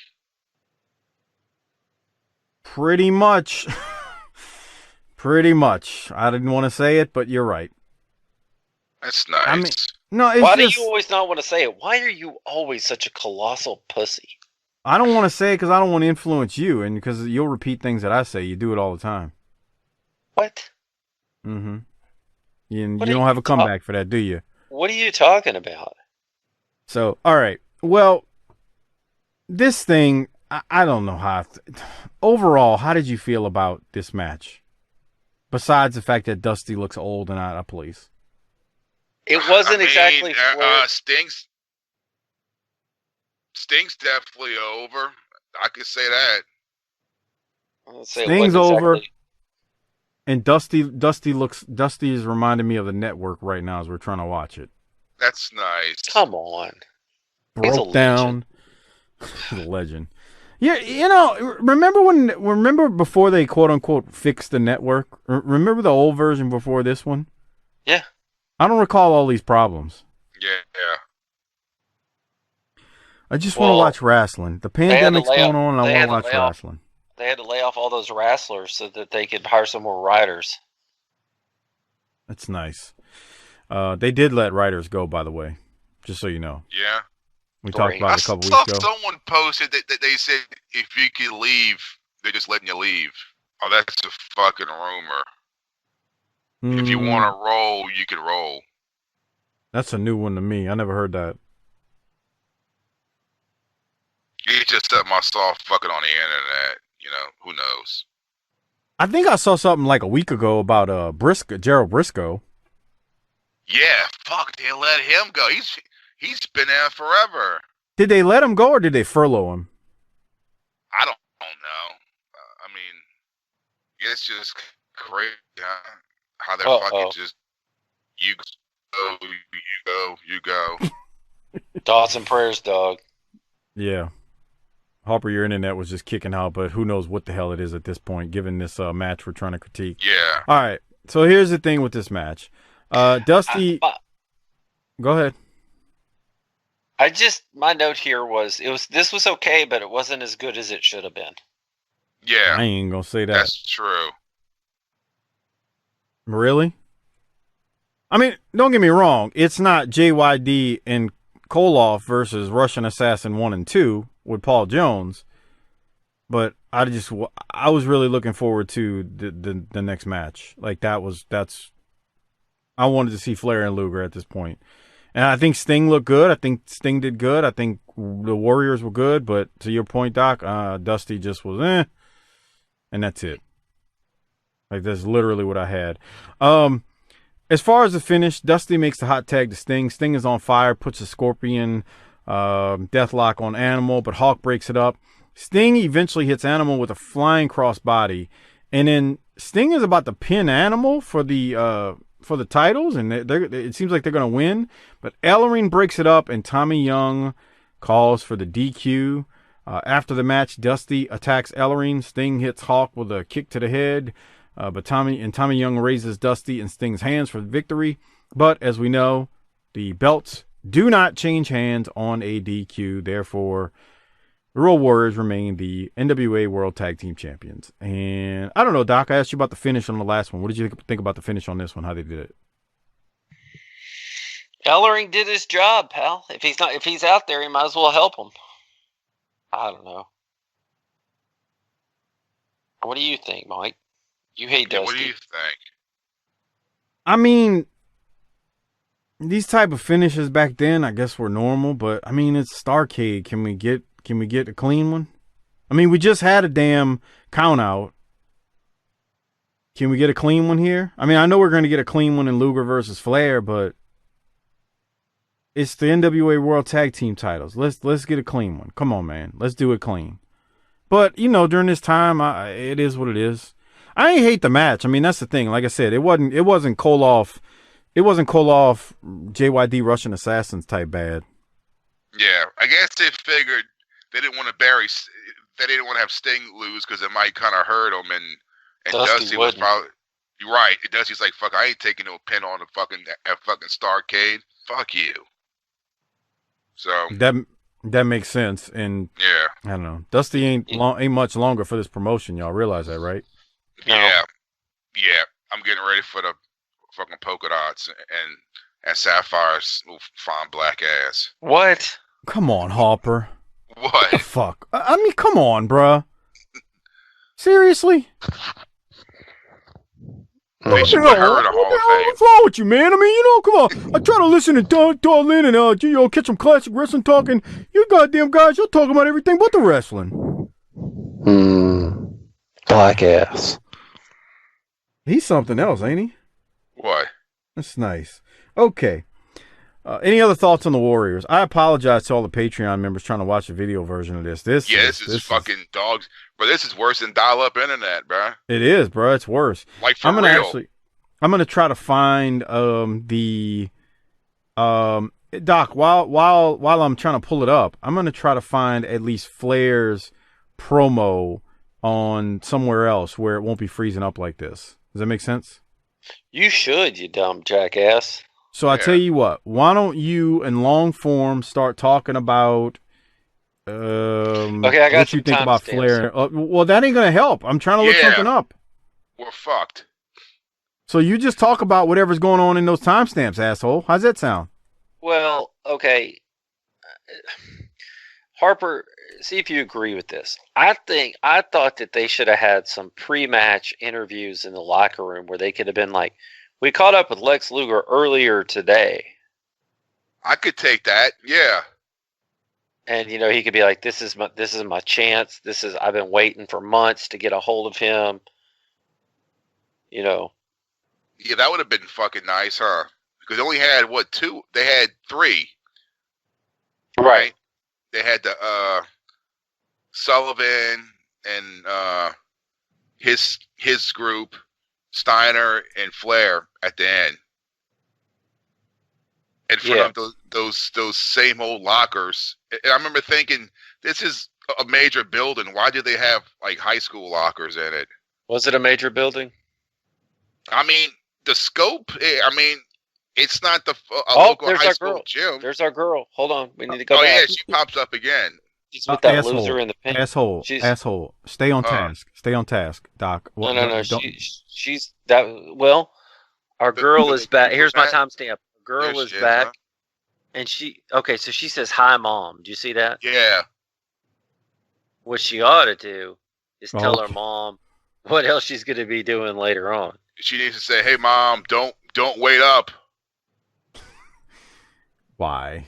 Pretty much. Pretty much. I didn't want to say it, but you're right. That's nice. I mean, no, it's Why just, do you always not want to say it? Why are you always such a colossal pussy? I don't want to say it because I don't want to influence you, and because you'll repeat things that I say. You do it all the time. What? Mm-hmm. You don't have a comeback for that, do you? What are you talking about? So, all right. Well, this thing, I don't know how. Overall, how did you feel about this match? Besides the fact that Dusty looks old and out of place. It wasn't exactly. Sting's definitely over. I could say that. Sting's over. And Dusty is reminding me of the Network right now as we're trying to watch it. That's nice. Come on. Broke down. He's a legend. Yeah, remember before they quote unquote fixed the Network? Remember the old version before this one? Yeah. I don't recall all these problems. Yeah. I just want to watch wrestling. The pandemic's going on and I want to watch wrestling. They had to lay off all those wrestlers so that they could hire some more writers. That's nice. They did let writers go, by the way, just so you know. Yeah. We talked about it a couple weeks ago. Someone posted that they said if you could leave, they're just letting you leave. Oh, that's a fucking rumor. If you want to roll, you can roll. That's a new one to me. I never heard that. It's just something I saw fucking on the internet. Who knows? I think I saw something like a week ago about Gerald Briscoe. Yeah, fuck, they let him go. He's been there forever. Did they let him go or did they furlough him? I don't know. I mean, it's just crazy how they're fucking just you go. Thoughts and prayers, dog. Yeah. Harper, your internet was just kicking out, but who knows what the hell it is at this point, given this match we're trying to critique. Yeah. All right. So here's the thing with this match. Dusty. Go ahead. My note here was this was okay, but it wasn't as good as it should have been. Yeah. I ain't gonna say that. That's true. Really? I mean, don't get me wrong. It's not JYD and Koloff versus Russian Assassin 1 and 2 with Paul Jones, but I was really looking forward to the next match. Like I wanted to see Flair and Luger at this point. And I think Sting looked good. I think Sting did good. I think the Warriors were good, but to your point, Doc, Dusty just was and that's it. Like that's literally what I had. As far as the finish, Dusty makes the hot tag to Sting. Sting is on fire, puts a scorpion deathlock on Animal, but Hawk breaks it up. Sting eventually hits Animal with a flying crossbody, and then Sting is about to pin Animal for the titles, and it seems like they're going to win. But Ellering breaks it up, and Tommy Young calls for the DQ. After the match, Dusty attacks Ellering. Sting hits Hawk with a kick to the head. But Tommy Young raises Dusty and Sting's hands for the victory. But as we know, the belts do not change hands on a DQ. Therefore, the Road Warriors remain the NWA World Tag Team Champions. And I don't know, Doc, I asked you about the finish on the last one. What did you think about the finish on this one, how they did it? Ellering did his job, pal. If he's out there, he might as well help him. I don't know. What do you think, Mike? You hate Dusty. What do you think? I mean, these type of finishes back then, I guess, were normal. But I mean, it's Starrcade. Can we get a clean one? I mean, we just had a damn count out. Can we get a clean one here? I mean, I know we're going to get a clean one in Luger versus Flair, but it's the NWA World Tag Team titles. Let's get a clean one. Come on, man. Let's do it clean. But during this time, it is what it is. I ain't hate the match. I mean, that's the thing. Like I said, it wasn't Koloff It wasn't Koloff, JYD Russian Assassins type bad. Yeah, I guess they figured they didn't want to have Sting lose because it might kind of hurt him, and Dusty was probably. You're right. Dusty's like, fuck, I ain't taking no pin on the fucking Starrcade. Fuck you. So that makes sense, and yeah, I don't know. Dusty ain't much longer for this promotion. Y'all realize that, right? Yeah, I'm getting ready for the fucking polka dots and Sapphire's little fine black ass. What? Come on, Harper. What the fuck? I mean, come on, bruh. Seriously? What's wrong with you, man? I mean, come on. I try to listen to Darlin and catch some classic wrestling talking. You goddamn guys, you're talking about everything but the wrestling. Black ass. He's something else, ain't he? What? That's nice. Okay. Any other thoughts on the Warriors? I apologize to all the Patreon members trying to watch the video version of this. This is fucking dogs. But this is worse than dial-up internet, bro. It is, bro. It's worse. Like for real. I'm gonna try to find Doc. While I'm trying to pull it up, I'm gonna try to find at least Flair's promo on somewhere else where it won't be freezing up like this. Does that make sense? You should, you dumb jackass. So I tell you what, why don't you in long form start talking about okay, I got what you think about Flair? Well, that ain't gonna help. I'm trying to look something up. We're fucked. So you just talk about whatever's going on in those timestamps, asshole. How's that sound? Well, okay. Harper, see if you agree with this. I thought that they should have had some pre-match interviews in the locker room where they could have been like, we caught up with Lex Luger earlier today. I could take that, yeah. And he could be like, this is my chance. I've been waiting for months to get a hold of him. Yeah, that would have been fucking nice, huh? Because they only had two? They had three. Right. They had the Sullivan and his group, Steiner and Flair at the end. In front of those same old lockers. And I remember thinking, this is a major building. Why do they have like high school lockers in it? Was it a major building? I mean, the scope, it's not a local high school gym. There's our girl. Hold on. We need to go back. Oh, yeah, she pops up again. She's with that loser in the pin. Asshole. Stay on task. Stay on task, Doc. No. She's that. Well, our girl is back. Here's my timestamp. Girl is back. Huh? And so she says, hi, Mom. Do you see that? Yeah. What she ought to do is tell her mom what else she's going to be doing later on. She needs to say, hey, Mom, don't wait up. Why?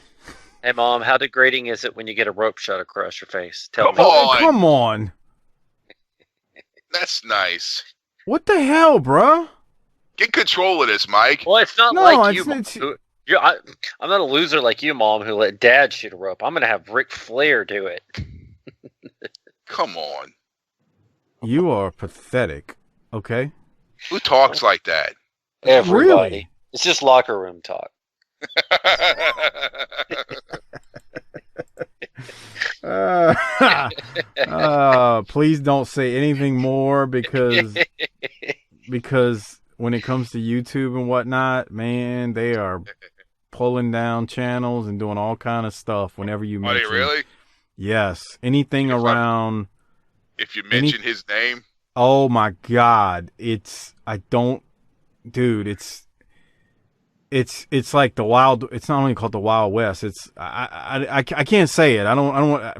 Hey, Mom, how degrading is it when you get a rope shot across your face? Tell me. Come on. That's nice. What the hell, bro? Get control of this, Mike. Well, it's not like you. I'm not a loser like you, Mom, who let Dad shoot a rope. I'm going to have Ric Flair do it. Come on. You are pathetic, okay? Who talks like that? Everybody. Really? It's just locker room talk. Please don't say anything more because when it comes to YouTube and whatnot, man, they are pulling down channels and doing all kind of stuff whenever you mention. Are they really? Yes. Anything around. If you mention his name. Oh my God. It's like the wild. It's not only called the Wild West. It's I can't say it. I don't want.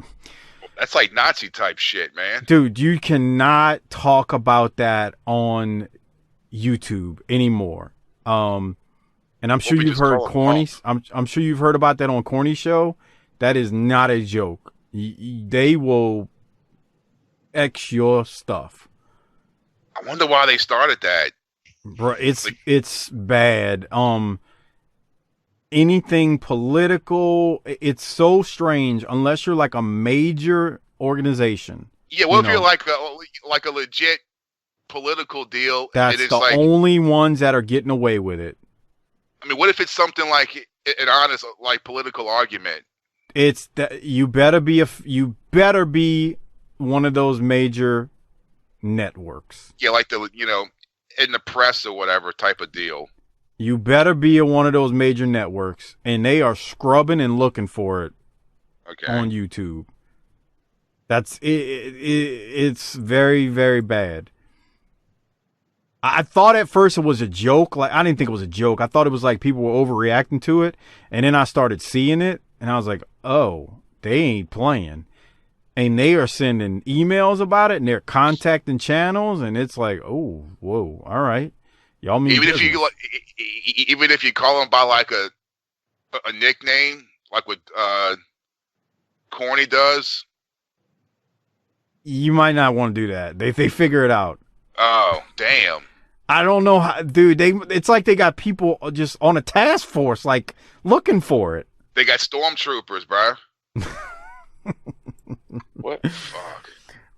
That's like Nazi type shit, man. Dude, you cannot talk about that on YouTube anymore. And I'm sure you've heard Corny's. I'm sure you've heard about that on Corny's show. That is not a joke. They will X your stuff. I wonder why they started that. Bro, it's bad. Anything political, it's so strange unless you're like a major organization. Yeah, what if you're like a legit political deal? That's the only ones that are getting away with it. I mean, what if it's something like an honest, like political argument? It's that you better be one of those major networks. Yeah, like in the press or whatever type of deal. You better be one of those major networks, and they are scrubbing and looking for it on YouTube. That's it. It's very, very bad. I thought at first it was a joke. Like, I didn't think it was a joke. I thought it was like people were overreacting to it, and then I started seeing it, and I was like, oh, they ain't playing. And they are sending emails about it, and they're contacting channels, and it's like, oh, whoa, all right. Y'all mean even if you call them by like a nickname, like what Corny does, you might not want to do that. They figure it out. Oh, damn. I don't know how, dude. It's like they got people just on a task force, like looking for it. They got stormtroopers, bro. What? Fuck.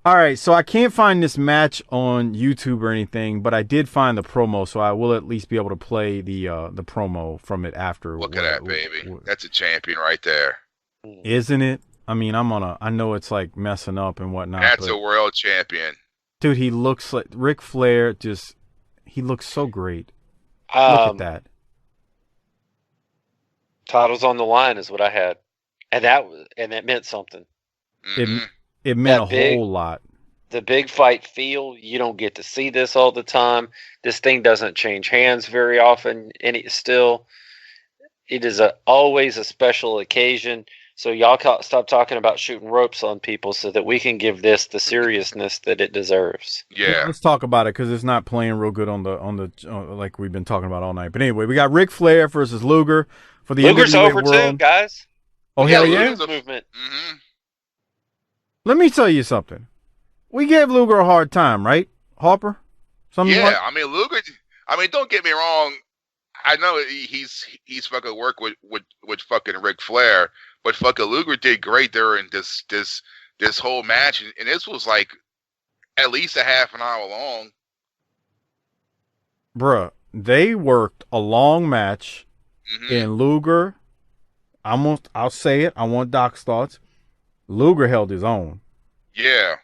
All right, so I can't find this match on YouTube or anything, but I did find the promo, so I will at least be able to play the promo from it after. Look at that, baby. That's a champion right there. Isn't it? I mean, I know it's like messing up and whatnot. That's a world champion. Dude, he looks like Ric Flair. He looks so great. Look at that. Titles on the line is what I had, and that meant something. Mm-hmm. It meant a whole lot. The big fight feel, you don't get to see this all the time. This thing doesn't change hands very often, and it is always a special occasion. So y'all stop talking about shooting ropes on people so that we can give this the seriousness that it deserves. Yeah. Let's talk about it because it's not playing real good on the like we've been talking about all night. But anyway, we got Ric Flair versus Luger for the Luger's NWA over World. too, guys. Oh, hell yeah. Luger's movement. Mm-hmm. Let me tell you something. We gave Luger a hard time, right, Harper? Yeah, I mean, Luger. I mean, don't get me wrong. I know he's fucking work with fucking Ric Flair, but fucking Luger did great during this whole match, and this was like at least a half an hour long. Bruh, they worked a long match, and Luger. I'll say it. I want Doc's thoughts. Luger held his own. Yeah.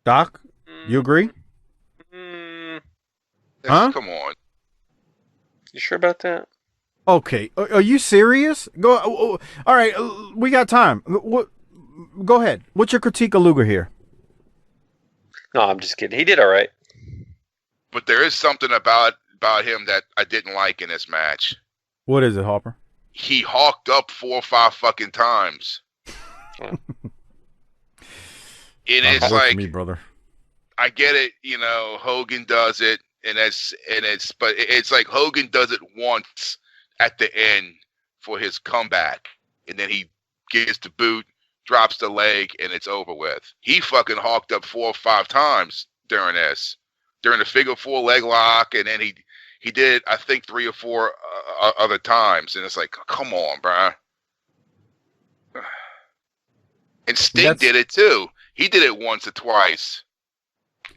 Doc, you agree? Huh? Come on. You sure about that? Okay. Are you serious? Go. All right. We got time. Go ahead. What's your critique of Luger here? No, I'm just kidding. He did all right. But there is something about him that I didn't like in this match. What is it, Harper? He hawked up 4 or 5 fucking times. And it's like, me, brother. I get it, Hogan does it, but it's like Hogan does it once at the end for his comeback, and then he gets the boot, drops the leg, and it's over with. He fucking hawked up 4 or 5 times during the figure 4 leg lock, and then he did, I think, 3 or 4 other times, and it's like, come on, bruh. And Sting did it too. He did it once or twice.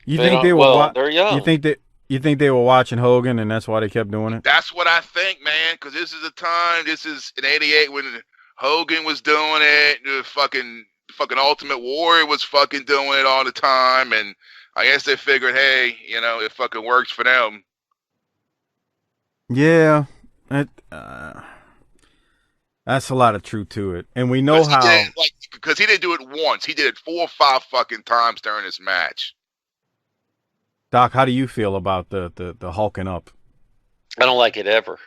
You think they were? They're young. You think they were watching Hogan, and that's why they kept doing it? That's what I think, man. Because this is a time. This is in '88 when Hogan was doing it. The fucking Ultimate Warrior was fucking doing it all the time, and I guess they figured, hey, it fucking works for them. Yeah, that's a lot of truth to it, and we know how. Because he didn't do it once. He did it 4 or 5 fucking times during this match. Doc, how do you feel about the hulking up? I don't like it ever.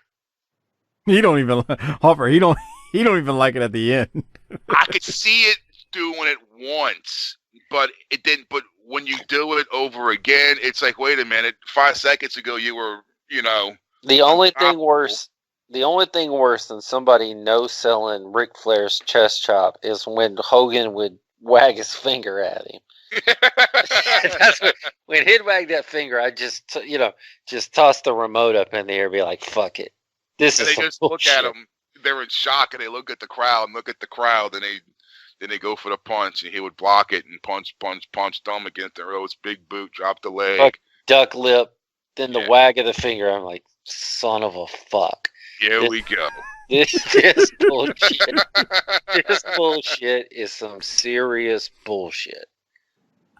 He don't even Harper. He don't even like it at the end. I could see it doing it once, but it didn't. But when you do it over again, it's like, wait a minute. 5 seconds ago, you were, The only thing worse than somebody no-selling Ric Flair's chest chop is when Hogan would wag his finger at him. That's when he'd wag that finger, I just toss the remote up in the air and be like, fuck it. This is they just bullshit. Look at him. They're in shock, and they look at the crowd, and then they go for the punch, and he would block it and punch thumb against the ropes, big boot, drop the leg. Duck lip, then the wag of the finger. I'm like, son of a fuck. Here we go. This bullshit. This bullshit is some serious bullshit.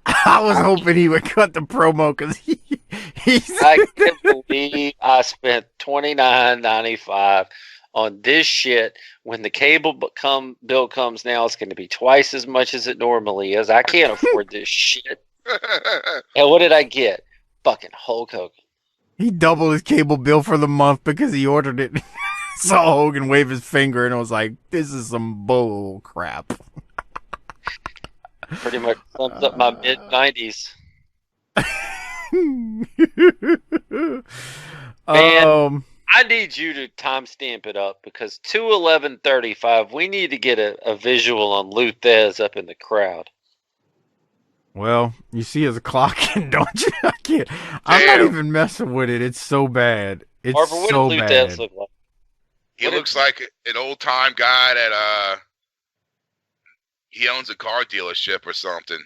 I was hoping he would cut the promo because he's. I can't believe I spent $29.95 on this shit. When the cable bill comes now, it's going to be twice as much as it normally is. I can't afford this shit. And what did I get? Fucking Hulk Hogan. He doubled his cable bill for the month because he ordered it. Saw Hogan wave his finger and was like, "This is some bull crap." Pretty much sums up my mid-90s. Man, I need you to timestamp it up because 2:11:35. We need to get a visual on Luthez up in the crowd. Well, you see his clock in, don't you? I can't. I'm not even messing with it. It's so bad. It's Harper, what so did bad. Luthez look like? He looks like an old time guy that he owns a car dealership or something.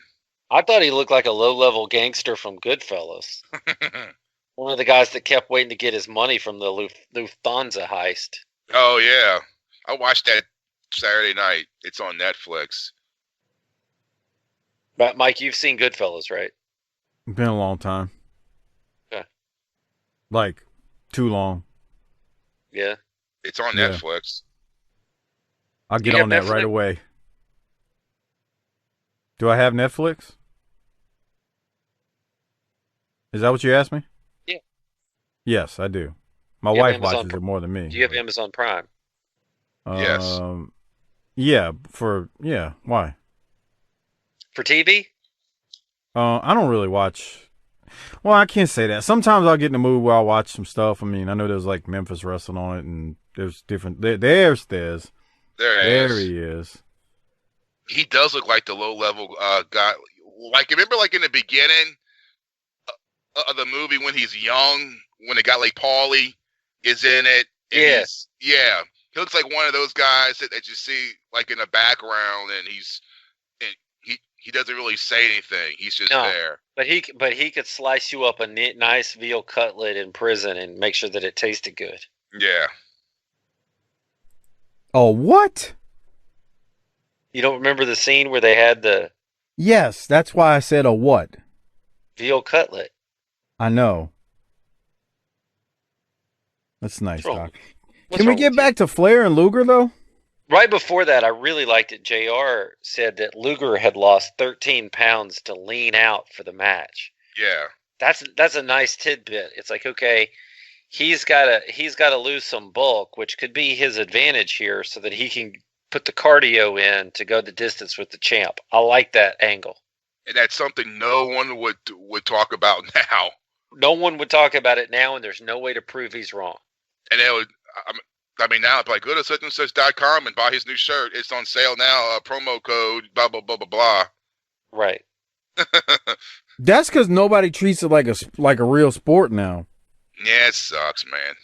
I thought he looked like a low-level gangster from Goodfellas. One of the guys that kept waiting to get his money from the Lufthansa heist. Oh yeah, I watched that Saturday night. It's on Netflix. But Mike, you've seen Goodfellas, right? Been a long time. Okay. Like, too long. Yeah. It's on Netflix. I'll get on that right away. Do I have Netflix? Is that what you asked me? Yeah. Yes, I do. My wife watches it more than me. Do you have Amazon Prime? Yes. Yeah, why? For TV? I don't really watch. Well, I can't say that. Sometimes I'll get in the mood where I'll watch some stuff. I mean, I know there's like Memphis Wrestling on it, and there's different. There's Thez. There he is. He does look like the low-level guy. Like, remember, like in the beginning of the movie when he's young, when the guy like Paulie is in it. Yes. Yeah. He looks like one of those guys that you see like in the background, and he doesn't really say anything. He's just there. But he could slice you up a nice veal cutlet in prison and make sure that it tasted good. Yeah. Oh, what? You don't remember the scene where they had the... Yes, that's why I said a what? Veal cutlet. I know. That's nice, Doc. What's Can we get back to Flair and Luger, though? Right before that, I really liked it. JR said that Luger had lost 13 pounds to lean out for the match. Yeah. That's a nice tidbit. It's like, okay, he's got to lose some bulk, which could be his advantage here so that he can put the cardio in to go the distance with the champ. I like that angle. And that's something no one would talk about now. No one would talk about it now, and there's no way to prove he's wrong. And it would, I mean, now, like, go to suchandsuch.com and buy his new shirt. It's on sale now. Promo code, blah, blah, blah, blah, blah. Right. That's because nobody treats it like a real sport now. Yeah, it sucks, man.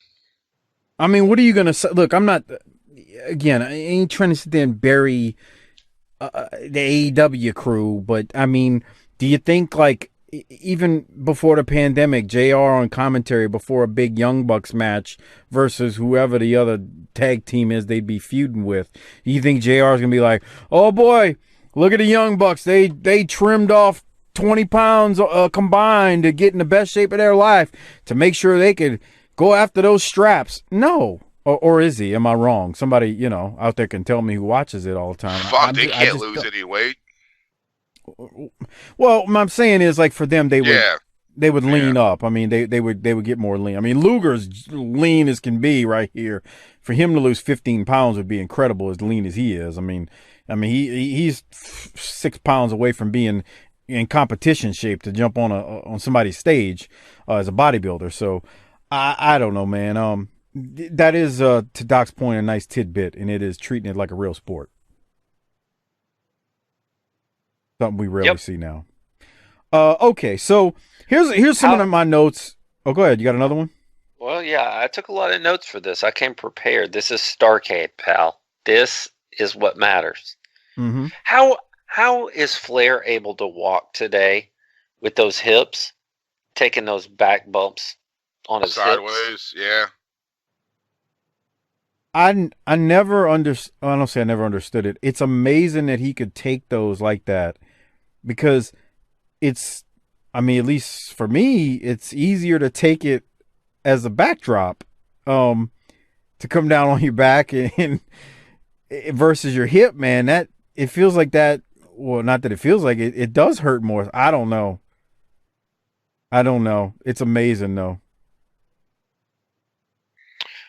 I mean, what are you going to say? Look, I'm not, again, I ain't trying to sit there and bury the AEW crew, but, I mean, do you think, like, even before the pandemic, JR on commentary before a big Young Bucks match versus whoever the other tag team is they'd be feuding with, you think JR is going to be like, oh boy, look at the Young Bucks. They trimmed off 20 pounds combined to get in the best shape of their life to make sure they could go after those straps. No. Or is he? Am I wrong? Somebody, out there can tell me who watches it all the time. Fuck, they can't lose any weight. Well, what I'm saying is, like, for them, they would lean up. I mean, they would get more lean. I mean, Luger's lean as can be right here. For him to lose 15 pounds would be incredible, as lean as he is. I mean, he's 6 pounds away from being in competition shape to jump on somebody's stage as a bodybuilder. So I don't know, man. That is to Doc's point a nice tidbit, and it is treating it like a real sport. Something we rarely see now. Okay, so here's some of my notes. Oh, go ahead. You got another one? Well, yeah, I took a lot of notes for this. I came prepared. This is Starrcade, pal. This is what matters. Mm-hmm. How is Flair able to walk today with those hips, taking those back bumps on his sideways, hips? Yeah. I never understood. I don't say I never understood it. It's amazing that he could take those like that, because it's, I mean, at least for me, it's easier to take it as a backdrop, to come down on your back and versus your hip, man. That it feels like that. Well, not that it feels like it. It does hurt more. I don't know. It's amazing though.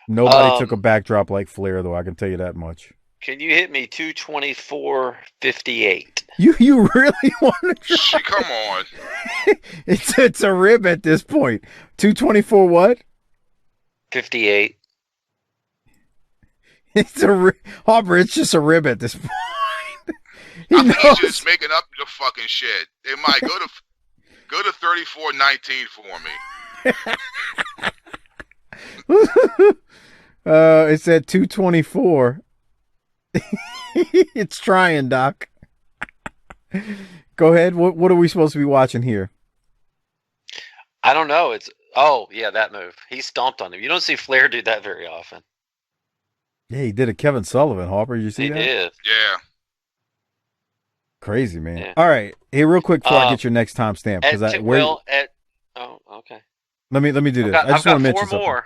Nobody took a backdrop like Flair, though. I can tell you that much. Can you hit me 224.58? You really want to try? Come on. It's a rib at this point. 224 what? 58. It's a Harper. It's just a rib at this point. I think he's just making up the fucking shit. It might go to 34.19 for me. It's at 224. It's trying, Doc. Go ahead. What are we supposed to be watching here? I don't know. That move. He stomped on him. You don't see Flair do that very often. Yeah, he did a Kevin Sullivan, Harper. You see that? He did. Yeah. Crazy, man. Yeah. All right. Hey, real quick before I get your next timestamp, because okay. Let me do this. I just want to mention something. More.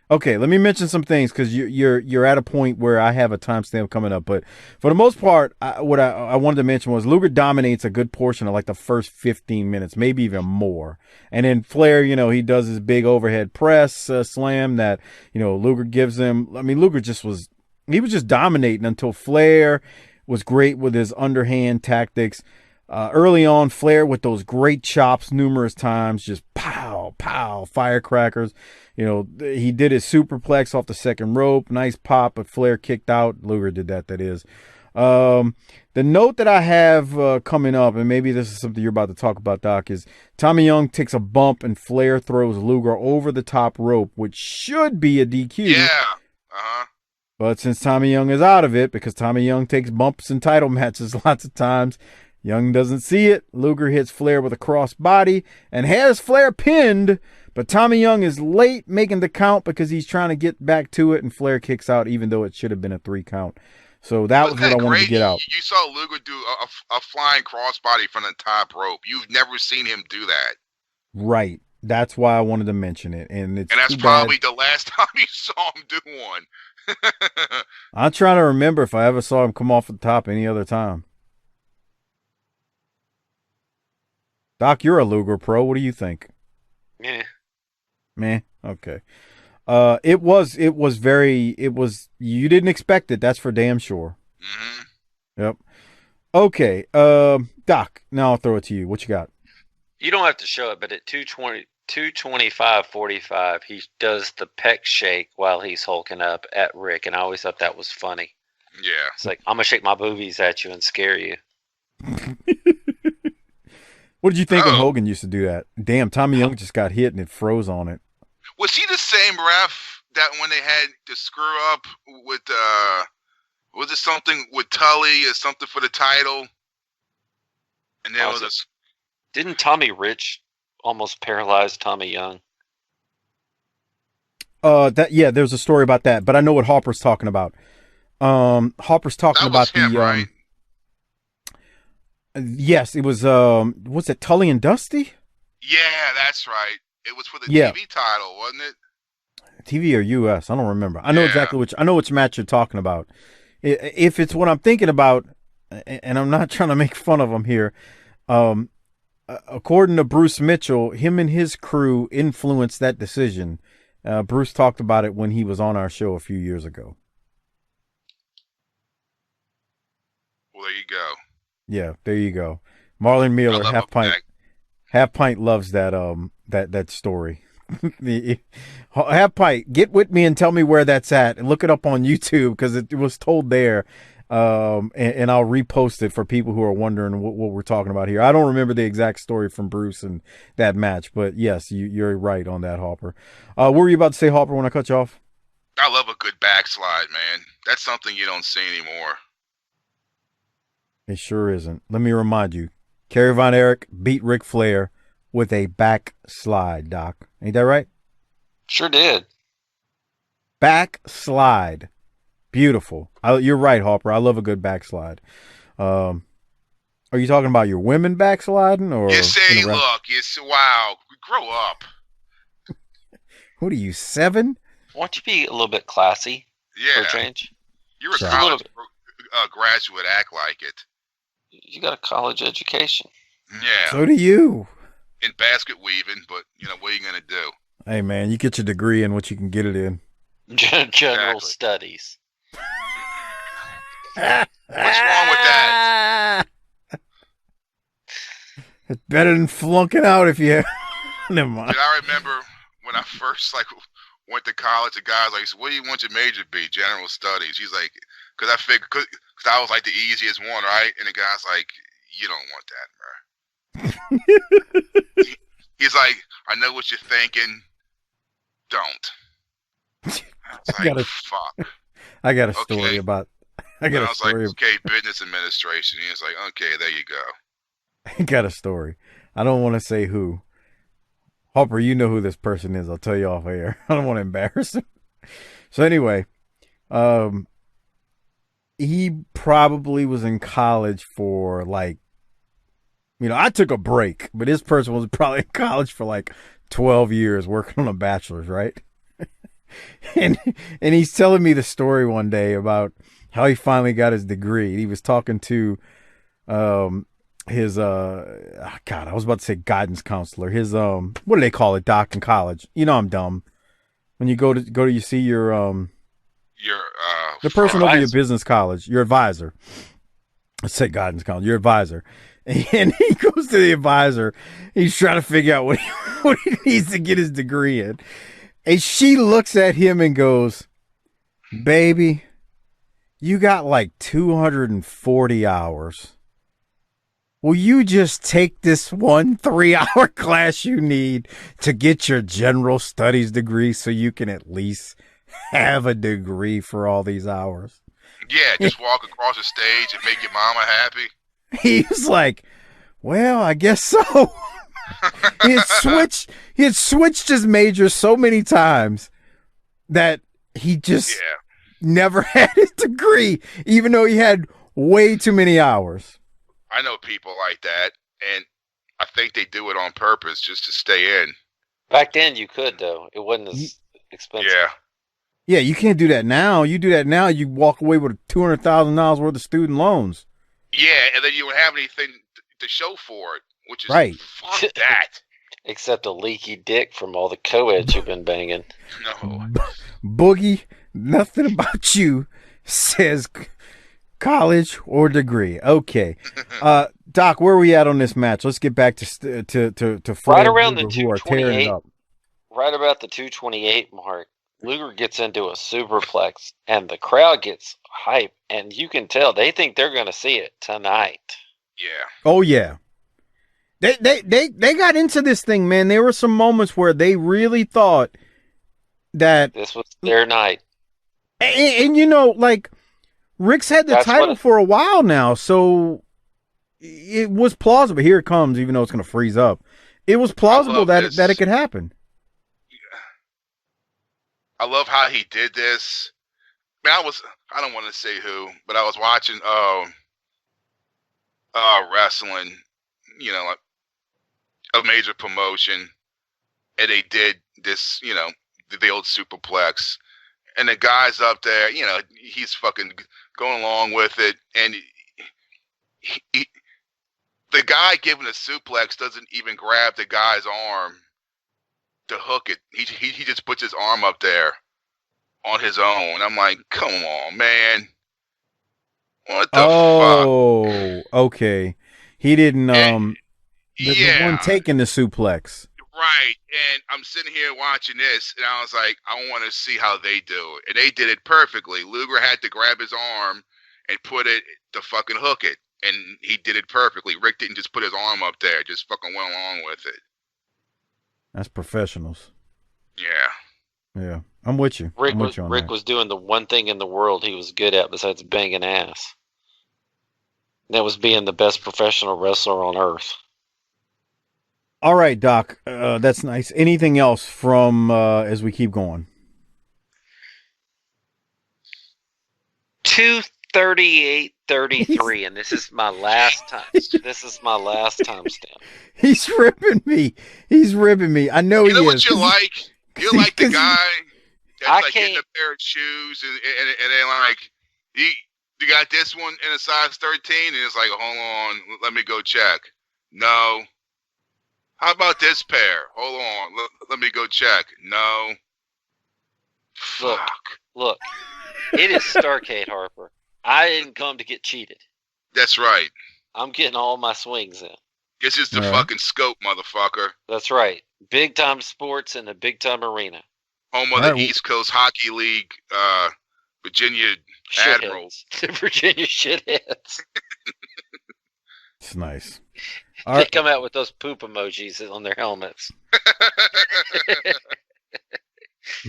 Okay, let me mention some things because you're at a point where I have a timestamp coming up. But for the most part, what I wanted to mention was Luger dominates a good portion of like the first 15 minutes, maybe even more. And then Flair, he does his big overhead press slam that, Luger gives him. I mean, Luger was just dominating until Flair was great with his underhand tactics. Early on, Flair with those great chops numerous times, just pow, pow, firecrackers. He did his superplex off the second rope. Nice pop, but Flair kicked out. Luger did that is. The note that I have coming up, and maybe this is something you're about to talk about, Doc, is Tommy Young takes a bump and Flair throws Luger over the top rope, which should be a DQ. Yeah. Uh-huh. But since Tommy Young is out of it, because Tommy Young takes bumps in title matches lots of times, Young doesn't see it. Luger hits Flair with a cross body and has Flair pinned, but Tommy Young is late making the count because he's trying to get back to it, and Flair kicks out even though it should have been a 3 count. So that was what I wanted to get out. You saw Luger do a flying crossbody from the top rope. You've never seen him do that. Right. That's why I wanted to mention it. And that's probably the last time you saw him do one. I'm trying to remember if I ever saw him come off the top any other time. Doc, you're a Luger pro. What do you think? Yeah. Meh. Okay. You didn't expect it. That's for damn sure. Mm-hmm. Yep. Okay. Doc, now I'll throw it to you. What you got? You don't have to show it, but at 225.45, he does the pec shake while he's hulking up at Rick, and I always thought that was funny. Yeah. It's like, I'm going to shake my boobies at you and scare you. What did you think when Hogan used to do that? Damn, Tommy Young just got hit and it froze on it. Was he the same ref that when they had to screw up with, was it something with Tully or something for the title? And then Didn't Tommy Rich almost paralyze Tommy Young? There's a story about that, but I know what Harper's talking about. Harper's talking about him, right? Yes, it was it Tully and Dusty? Yeah, that's right. It was for the TV title, wasn't it? TV or US? I don't remember. I know exactly which match you're talking about. If it's what I'm thinking about, and I'm not trying to make fun of him here, according to Bruce Mitchell, him and his crew influenced that decision. Bruce talked about it when he was on our show a few years ago. Well, there you go. Yeah, there you go. Marlon Mueller, Half Pint loves that story. Half Pint, get with me and tell me where that's at, and look it up on YouTube because it was told there. And I'll repost it for people who are wondering what we're talking about here. I don't remember the exact story from Bruce and that match, but yes, you're right on that, Harper. What were you about to say, Harper, when I cut you off? I love a good backslide, man. That's something you don't see anymore. It sure isn't. Let me remind you, Kerry Von Erich beat Ric Flair with a backslide, Doc. Ain't that right? Sure did. Backslide. Beautiful. You're right, Harper. I love a good backslide. Are you talking about your women backsliding, or You say, look, wow, grow up. What are you, 7? Why don't you be a little bit classy for a change? You're a college graduate. Act like it. You got a college education. Yeah. So do you. In basket weaving, but what are you gonna do? Hey man, you get your degree in what you can get it in. General studies. What's wrong with that? It's better than flunking out if you. Never mind. Did I remember when I first went to college? The guy's like, "So what do you want your major to be?" General studies. He's like, because I figured, because I was like the easiest one, right? And the guy's like, "You don't want that, bro." He's like, "I know what you're thinking. Don't." I was like, fuck. I got a story about. I was like, okay, business administration. He was like, okay, there you go. I got a story. I don't want to say who. Harper, you know who this person is. I'll tell you off air. I don't want to embarrass him. So anyway, he probably was in college for I took a break, but this person was probably in college for 12 years working on a bachelor's, right? and he's telling me the story one day about how he finally got his degree. He was talking to his I was about to say guidance counselor. His what do they call it, doc, in college? I'm dumb. When you go to you see your the person over your business college, your advisor. Let's say guidance counselor, your advisor. And he goes to the advisor. He's trying to figure out what he needs to get his degree in. And she looks at him and goes, "Baby, you got 240 hours. Will you just take this 1 3-hour class you need to get your general studies degree so you can at least have a degree for all these hours?" Yeah, just walk across the stage and make your mama happy. He's like, "Well, I guess so." He had switched his major so many times that he just never had his degree, even though he had way too many hours. I know people like that, and I think they do it on purpose just to stay in. Back then you could, though. It wasn't as expensive. Yeah, you can't do that now. You do that now, you walk away with $200,000 worth of student loans. Yeah, and then you don't have anything to show for it, which is right. Fuck that. Except a leaky dick from all the co-eds you've been banging. No. Boogie, nothing about you says college or degree. Okay. Doc, where are we at on this match? Let's get back to right around the who are tearing it up. Right about the 228 mark, Luger gets into a superplex, and the crowd gets hype, and you can tell they think they're going to see it tonight. Yeah. Oh yeah. They got into this thing, man. There were some moments where they really thought that this was their night. And Ric's had the title for a while now, so it was plausible. Here it comes, even though it's going to freeze up. It was plausible that it could happen. I love how he did this. I don't want to say who, but I was watching wrestling, a major promotion, and they did this, the old superplex, and the guy's up there, he's fucking going along with it, and the guy giving a suplex doesn't even grab the guy's arm to hook it. He just puts his arm up there on his own. I'm like, come on, man. What the fuck? Oh, okay. He didn't the one taking the suplex. Right. And I'm sitting here watching this, and I was like, I want to see how they do it. And they did it perfectly. Luger had to grab his arm and put it to fucking hook it. And he did it perfectly. Rick didn't just put his arm up there, just fucking went along with it. That's professionals. Yeah. Yeah. I'm with you. Rick that. was doing the one thing in the world he was good at besides banging ass. And that was being the best professional wrestler on earth. All right, Doc. That's nice. Anything else from as we keep going? 2:38:33, and this is my last time. This is my last timestamp. He's ripping me. He's ripping me. I know he is. You know what you like? You like the guy that's I like getting a pair of shoes and then like you got this one in a size 13 and it's like, hold on, let me go check. No. How about this pair? Hold on, let me go check. No. Look. It is Starrcade, Harper. I didn't come to get cheated. That's right. I'm getting all my swings in. This is the fucking scope, motherfucker. That's right. Big time sports in a big time arena. Home of the East Coast Hockey League, Virginia Admirals. The Virginia shitheads. It's nice. They come out with those poop emojis on their helmets.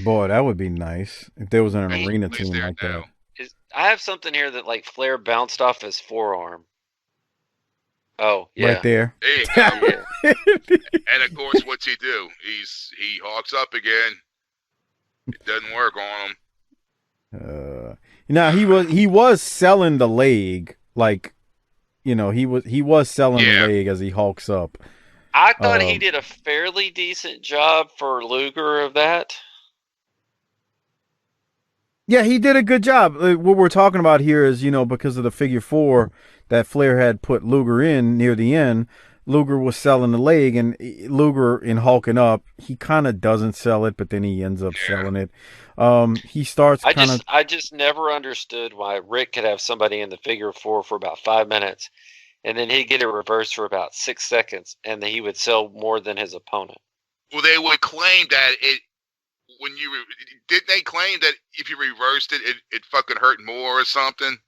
Boy, that would be nice if there was an arena team like that. I have something here that like Flair bounced off his forearm. Oh, yeah. Right there. There you go. And of course, what's he do? He hawks up again. It doesn't work on him. Now he was selling the leg, like, you know, he was selling the leg as he hulks up. I thought he did a fairly decent job for Luger of that. Yeah, he did a good job. What we're talking about here is, you know, because of the figure 4 that Flair had put Luger in near the end, Luger was selling the leg, and Luger in hulking up, he kind of doesn't sell it, but then he ends up selling it. He starts I just never understood why Rick could have somebody in the figure 4 for about 5 minutes, and then he'd get it reversed for about 6 seconds, and then he would sell more than his opponent. Well, they would claim that didn't they claim that if you reversed it fucking hurt more or something?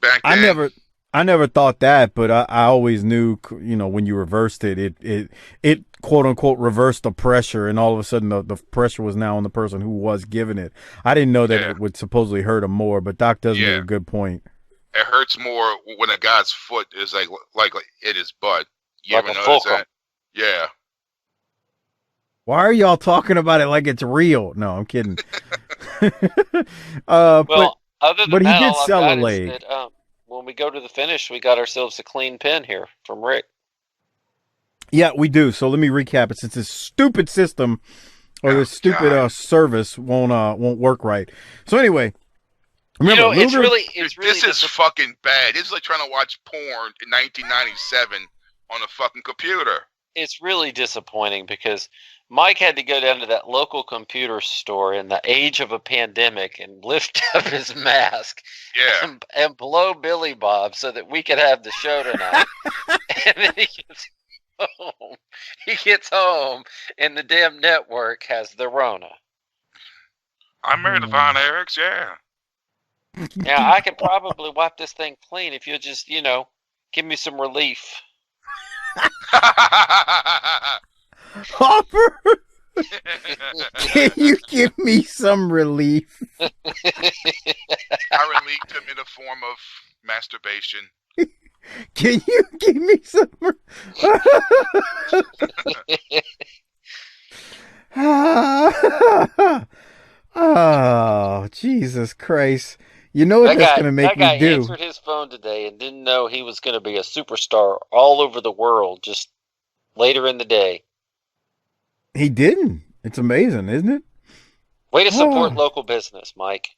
Back then? I never thought that, but I always knew, you know, when you reversed it quote unquote reversed the pressure, and all of a sudden the pressure was now on the person who was giving it. I didn't know that it would supposedly hurt him more, but Doc does make a good point. It hurts more when a guy's foot is like in his butt. You like ever notice that? Yeah. Why are y'all talking about it like it's real? No, I'm kidding. Other than but that, he did sell a leg. That, when we go to the finish, we got ourselves a clean pin here from Rick. Yeah, we do. So let me recap it, since this stupid system or this stupid service won't work right. So anyway, remember, it's really this is fucking bad. This is like trying to watch porn in 1997 on a fucking computer. It's really disappointing because Mike had to go down to that local computer store in the age of a pandemic and lift up his mask and blow Billy Bob so that we could have the show tonight. And then he gets home and the damn network has the Rona. I'm married to Von Erichs, Now, I could probably wipe this thing clean if you'll just, give me some relief. Harper, can you give me some relief? I relieved him in the form of masturbation. Can you give me some? Oh, Jesus Christ. You know what that's going to make me do? That guy answered his phone today and didn't know he was going to be a superstar all over the world just later in the day. He didn't. It's amazing, isn't it? Way to support local business, Mike.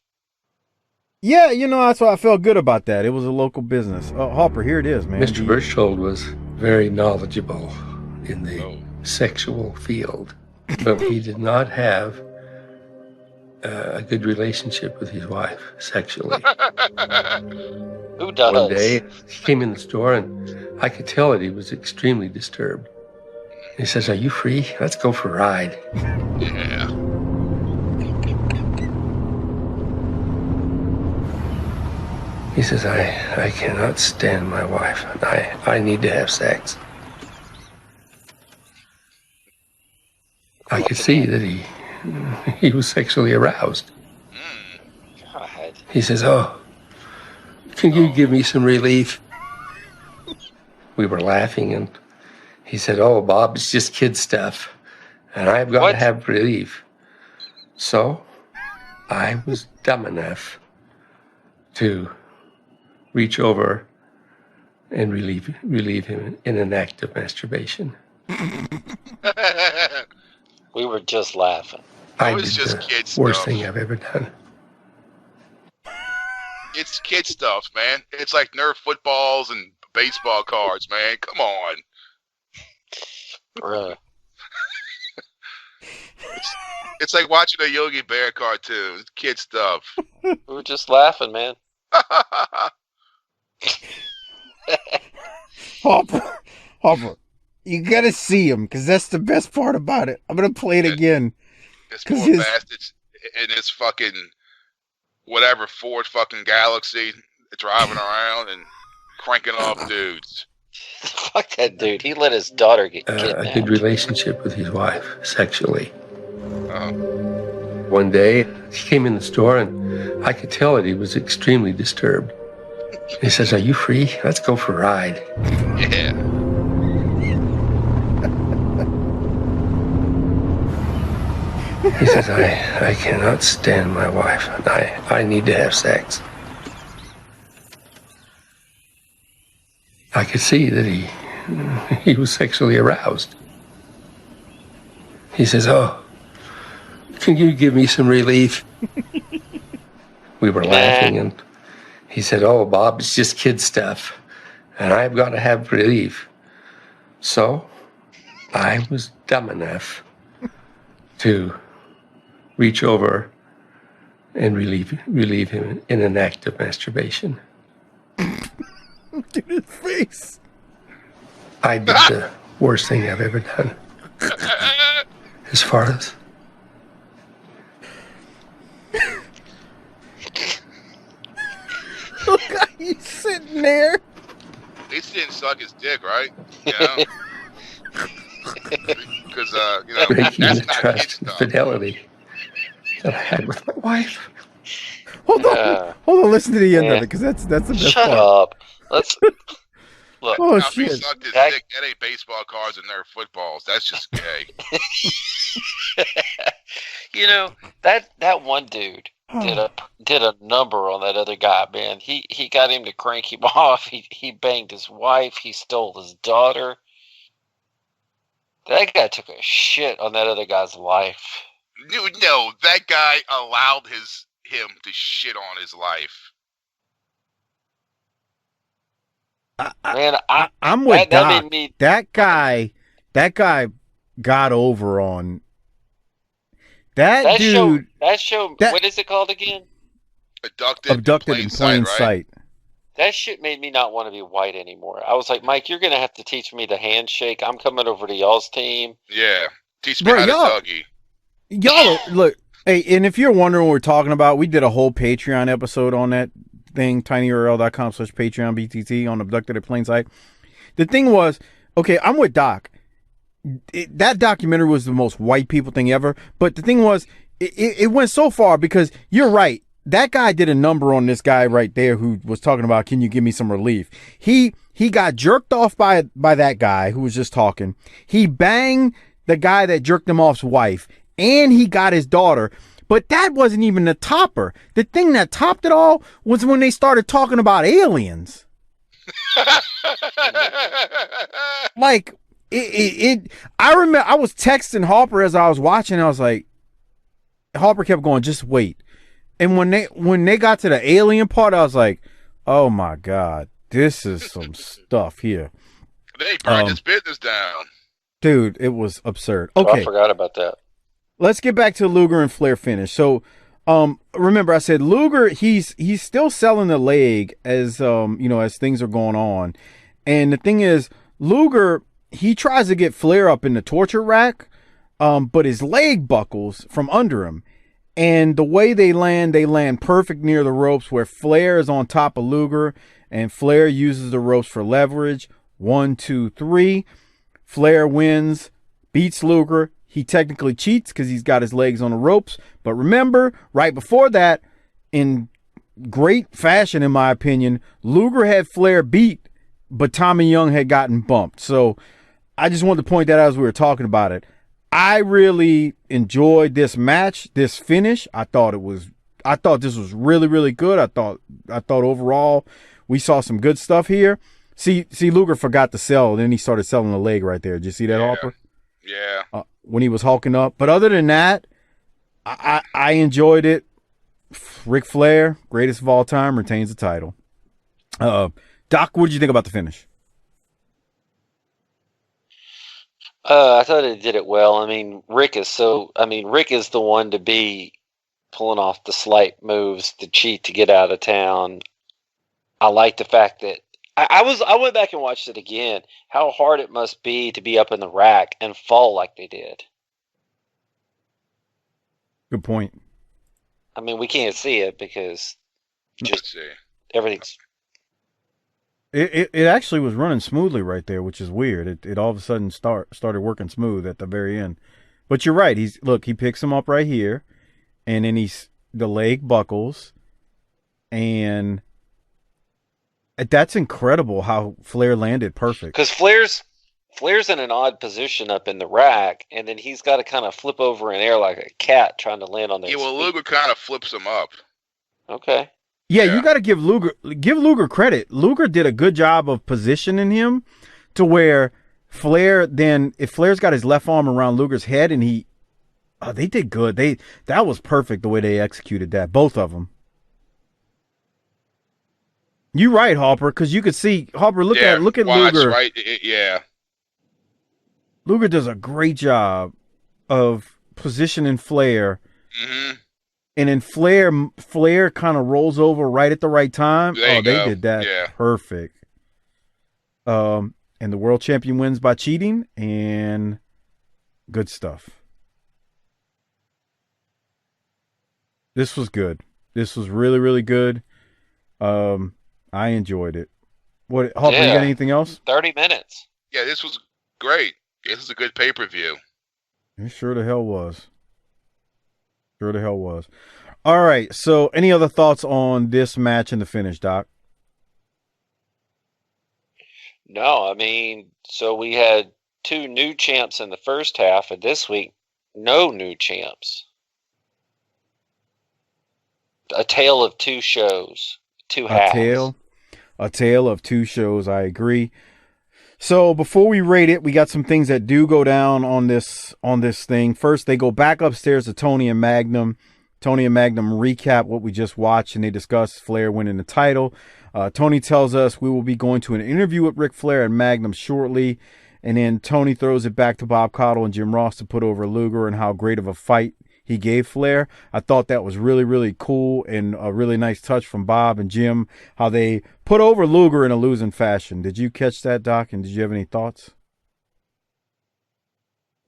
Yeah, that's why I felt good about that. It was a local business. Harper, here it is, man. Mr. Berchtold was very knowledgeable in the sexual field, but he did not have a good relationship with his wife sexually. Who does? One day, he came in the store, and I could tell that he was extremely disturbed. He says, "Are you free? Let's go for a ride." Yeah. He says, I cannot stand my wife, and I need to have sex. I could see that he was sexually aroused. God. He says, "Oh, can you give me some relief?" We were laughing, and he said, "Oh, Bob, it's just kid stuff, and I've got to have relief." So I was dumb enough to reach over and relieve him in an act of masturbation. We were just laughing. I was did just the kid worst stuff. thing I've ever done. It's kid stuff, man. It's like Nerf footballs and baseball cards, man. Come on. Bruh. It's like watching a Yogi Bear cartoon. It's kid stuff. We were just laughing, man. Harper, you gotta see him because that's the best part about it. I'm gonna play it again. This poor bastards in this fucking whatever Ford fucking Galaxy driving around and cranking off dudes. Fuck that dude. He let his daughter get kidnapped. A good relationship with his wife sexually. One day, he came in the store and I could tell that he was extremely disturbed. He says, "Are you free? Let's go for a ride." Yeah. He says, I cannot stand my wife, and I need to have sex. I could see that he was sexually aroused. He says, "Oh, can you give me some relief?" We were laughing, and he said, "Oh, Bob, it's just kid stuff, and I've got to have relief." So I was dumb enough to reach over and relieve him in an act of masturbation. Look at his face. I did the worst thing I've ever done. As far as look how he's sitting there. At least he didn't suck his dick, right? You know? Because, breaking that's the not kid trust and stuff. fidelity that I had with my wife. Hold on, listen to the end of it, because that's the best Shut part. up. Let's look. Oh, Now, if he shit. sucked his That- dick, that ain't baseball cards and Nerf footballs. That's just gay. You know, that one dude did a number on that other guy, man. He got him to crank him off. He banged his wife. He stole his daughter. That guy took a shit on that other guy's life. No, that guy allowed him to shit on his life. Man, I'm with that Doc. made me. That guy got over on that dude. That show. that- What is it called again? Abducted in plain sight. That shit made me not want to be white anymore. I was like, Mike, you're gonna have to teach me the handshake. I'm coming over to y'all's team. Yeah. Teach me Bro, how to y'all- Dougie. Y'all look, hey, and if you're wondering what we're talking about, we did a whole Patreon episode on that thing, tinyurl.com/Patreon BTT on Abducted at Plain Sight. The thing was, okay, I'm with Doc. That documentary was the most white people thing ever. But the thing was, it went so far because you're right. That guy did a number on this guy right there who was talking about, can you give me some relief? He got jerked off by that guy who was just talking. He banged the guy that jerked him off's wife, and he got his daughter. But that wasn't even the topper. The thing that topped it all was when they started talking about aliens. Like, I remember I was texting Harper as I was watching. I was like, Harper kept going, just wait. And when they got to the alien part, I was like, oh my God, this is some stuff here. They burned his business down. Dude, it was absurd. Oh, Okay. I forgot about that. Let's get back to Luger and Flair finish. So, remember I said Luger, he's still selling the leg as as things are going on. And the thing is, Luger, he tries to get Flair up in the torture rack, but his leg buckles from under him. And the way they land perfect near the ropes where Flair is on top of Luger and Flair uses the ropes for leverage. 1, 2, 3. Flair wins, beats Luger. He technically cheats because he's got his legs on the ropes. But remember, right before that, in great fashion, in my opinion, Luger had Flair beat, but Tommy Young had gotten bumped. So I just wanted to point that out as we were talking about it. I really enjoyed this match, this finish. I thought it was I thought this was really, really good. I thought overall we saw some good stuff here. See, Luger forgot to sell, and then he started selling the leg right there. Did you see that, Harper? Yeah. When he was hulking up. But other than that, I enjoyed it. Ric Flair, greatest of all time, retains the title. Doc, what did you think about the finish? I thought it did it well. I mean, Rick is the one to be pulling off the slight moves to cheat to get out of town. I like the fact that I went back and watched it again. How hard it must be to be up in the rack and fall like they did. Good point. I mean, we can't see it because just everything's. It actually was running smoothly right there, which is weird. It all of a sudden started working smooth at the very end. But you're right. He picks him up right here, and then the leg buckles, and that's incredible how Flair landed perfect. Because Flair's in an odd position up in the rack, and then he's got to kind of flip over in air like a cat trying to land on their feet. Luger kind of flips him up. Okay. Yeah, you got to give Luger credit. Luger did a good job of positioning him to where Flair then, if Flair's got his left arm around Luger's head and they did good. That was perfect the way they executed that, both of them. You're right, Harper, because you could see Harper. Look at Luger. Right, yeah. Luger does a great job of positioning Flair. Mm-hmm. And then Flair kind of rolls over right at the right time. They did that perfect. And the world champion wins by cheating, and good stuff. This was good. This was really, really good. I enjoyed it. Harper, you got anything else? 30 minutes. Yeah, this was great. This is a good pay-per-view. It sure the hell was. All right, so any other thoughts on this match and the finish, Doc? No, I mean, so we had 2 new champs in the first half, and this week, no new champs. A tale of 2 shows, 2 halves. A tale of 2 shows, I agree. So before we rate it, we got some things that do go down on this thing. First, they go back upstairs to Tony and Magnum. Tony and Magnum recap what we just watched, and they discuss Flair winning the title. Tony tells us we will be going to an interview with Ric Flair and Magnum shortly, and then Tony throws it back to Bob Caudle and Jim Ross to put over Luger and how great of a fight he gave Flair. I thought that was really, really cool and a really nice touch from Bob and Jim, how they put over Luger in a losing fashion. Did you catch that, Doc, and did you have any thoughts?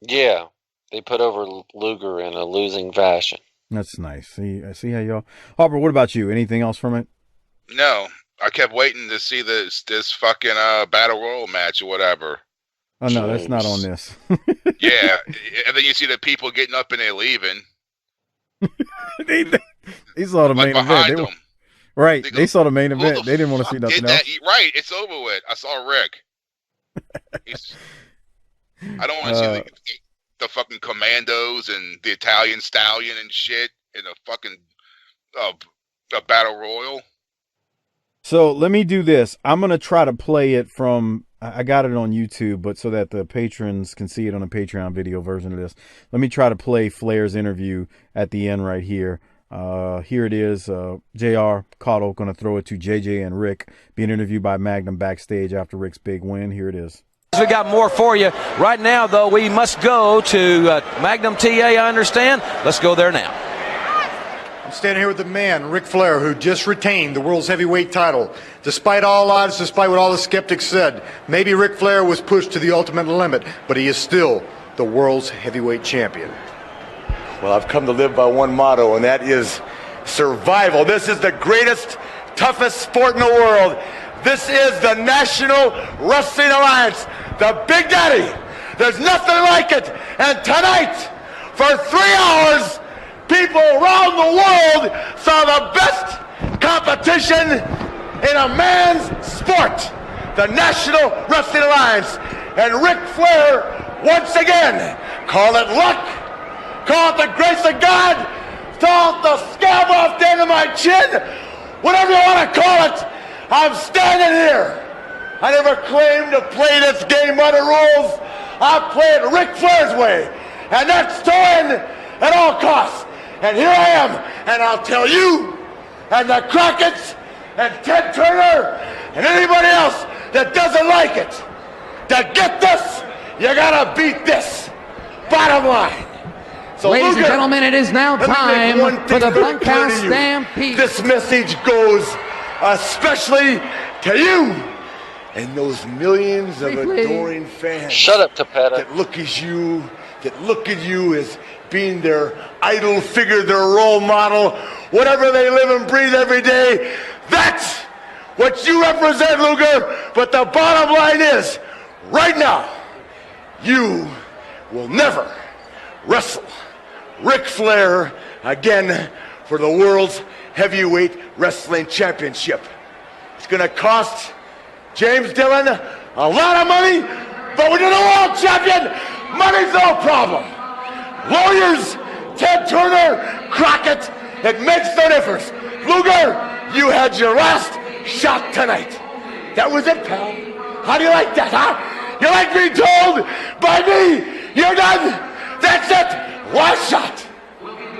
Yeah, they put over Luger in a losing fashion. That's nice. See how y'all. Harper, what about you? Anything else from it? No, I kept waiting to see this fucking battle royal match or whatever. Oh no, that's not on this. Yeah, and then you see the people getting up and they're leaving. they saw the main event. They saw the main event. They didn't want to see nothing else. Right, it's over with. I saw Rick. I don't want to see the fucking commandos and the Italian stallion and shit in a fucking a battle royal. So let me do this. I'm going to try to play it from, I got it on YouTube, but so that the patrons can see it on a Patreon video version of this. Let me try to play Flair's interview at the end right here. Here it is. JR Caudle going to throw it to JJ and Rick, being interviewed by Magnum backstage after Rick's big win. Here it is. We got more for you. Right now, though, we must go to Magnum TA, I understand. Let's go there now. I'm standing here with the man, Ric Flair, who just retained the world's heavyweight title. Despite all odds, despite what all the skeptics said, maybe Ric Flair was pushed to the ultimate limit, but he is still the world's heavyweight champion. Well, I've come to live by one motto, and that is survival. This is the greatest, toughest sport in the world. This is the National Wrestling Alliance, the Big Daddy. There's nothing like it. And tonight, for 3 hours, people around the world saw the best competition in a man's sport, the National Wrestling Alliance. And Ric Flair, once again, call it luck, call it the grace of God, salt the scab off the end of my chin, whatever you want to call it, I'm standing here. I never claimed to play this game by the rules. I play it Ric Flair's way, and that's to win at all costs. And here I am, and I'll tell you, and the Crockett's, and Ted Turner, and anybody else that doesn't like it, to get this, you gotta beat this. Bottom line. So Ladies Luger, and gentlemen, it is now time for the Bunkhouse you. Stampede. This message goes especially to you and those millions of adoring fans. Shut up, Capetta. That look at you as being their idol figure, their role model, whatever they live and breathe every day. That's what you represent, Luger. But the bottom line is, right now, you will never wrestle Ric Flair again for the World's Heavyweight Wrestling Championship. It's going to cost James Dillon a lot of money, but when you're the world champion, money's no problem. Lawyers, Ted Turner, Crockett, it makes no difference. Luger, you had your last shot tonight. That was it, pal. How do you like that, huh? You like being told by me, you're done? That's it. Last shot.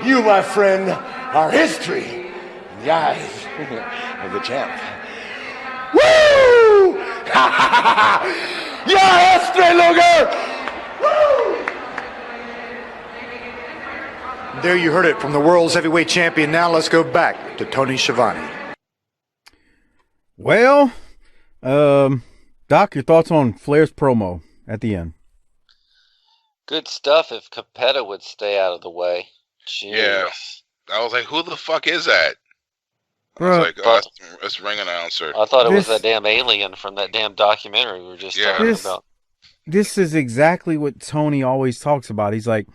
You, my friend, are history in the eyes of the champ. Woo! You're history, Luger! Woo! There you heard it from the world's heavyweight champion. Now let's go back to Tony Schiavone. Well, Doc, your thoughts on Flair's promo at the end? Good stuff if Capetta would stay out of the way. Jeez. Yeah. I was like, who the fuck is that? I was like, oh, that's ring announcer. I thought it was that damn alien from that damn documentary we were just talking about. This is exactly what Tony always talks about. He's like,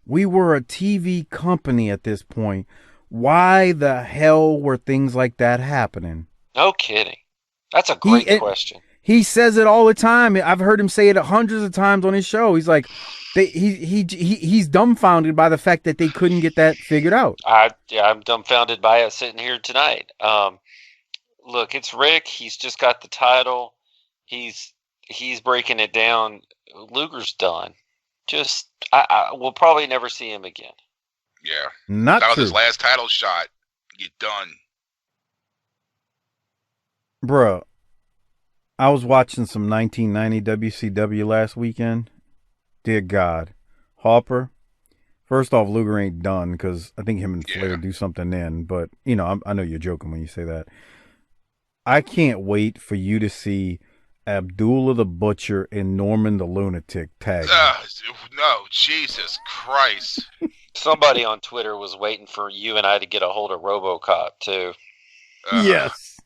we were a TV company at this point. Why the hell were things like that happening? No kidding. That's a great question. He says it all the time. I've heard him say it hundreds of times on his show. He's like, he's dumbfounded by the fact that they couldn't get that figured out. I'm dumbfounded by it sitting here tonight. Look, it's Rick. He's just got the title. He's breaking it down. Luger's done. We'll probably never see him again. Yeah. That was his last title shot. You're done. Bruh, I was watching some 1990 WCW last weekend. Dear God. Harper. First off, Luger ain't done because I think him and Flair do something then. But, you know, I know you're joking when you say that. I can't wait for you to see Abdullah the Butcher and Norman the Lunatic tag. No, Jesus Christ. Somebody on Twitter was waiting for you and I to get a hold of RoboCop, too. Yes.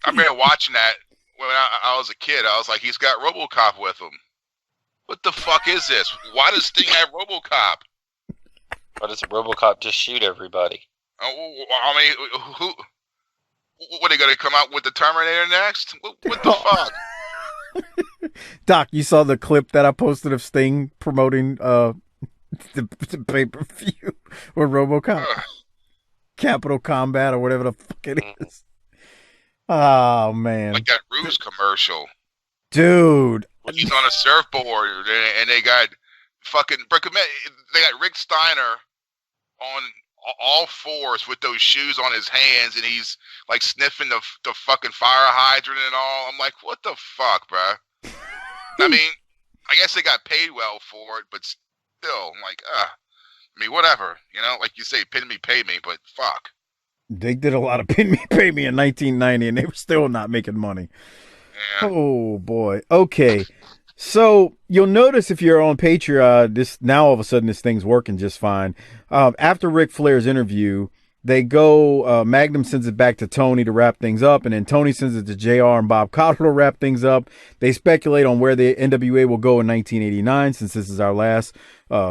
I remember watching that when I was a kid. I was like, he's got RoboCop with him. What the fuck is this? Why does Sting have RoboCop? Why does RoboCop just shoot everybody? I mean, who? What, are they going to come out with the Terminator next? What the fuck? Doc, you saw the clip that I posted of Sting promoting the pay-per-view with RoboCop? Capital Combat or whatever the fuck it is. Oh, man. Like that Ruse commercial. Dude. He's on a surfboard, and they got fucking... They got Rick Steiner on all fours with those shoes on his hands, and he's, like, sniffing the fucking fire hydrant and all. I'm like, what the fuck, bruh? I mean, I guess they got paid well for it, but still, I'm like, I mean, whatever. You know, like you say, pin me, pay me, but fuck. They did a lot of pin me, pay me in 1990, and they were still not making money. Yeah. Oh, boy. Okay. So you'll notice if you're on Patreon, this now all of a sudden this thing's working just fine. After Ric Flair's interview, they go, Magnum sends it back to Tony to wrap things up, and then Tony sends it to JR and Bob Caudle to wrap things up. They speculate on where the NWA will go in 1989, since this is our last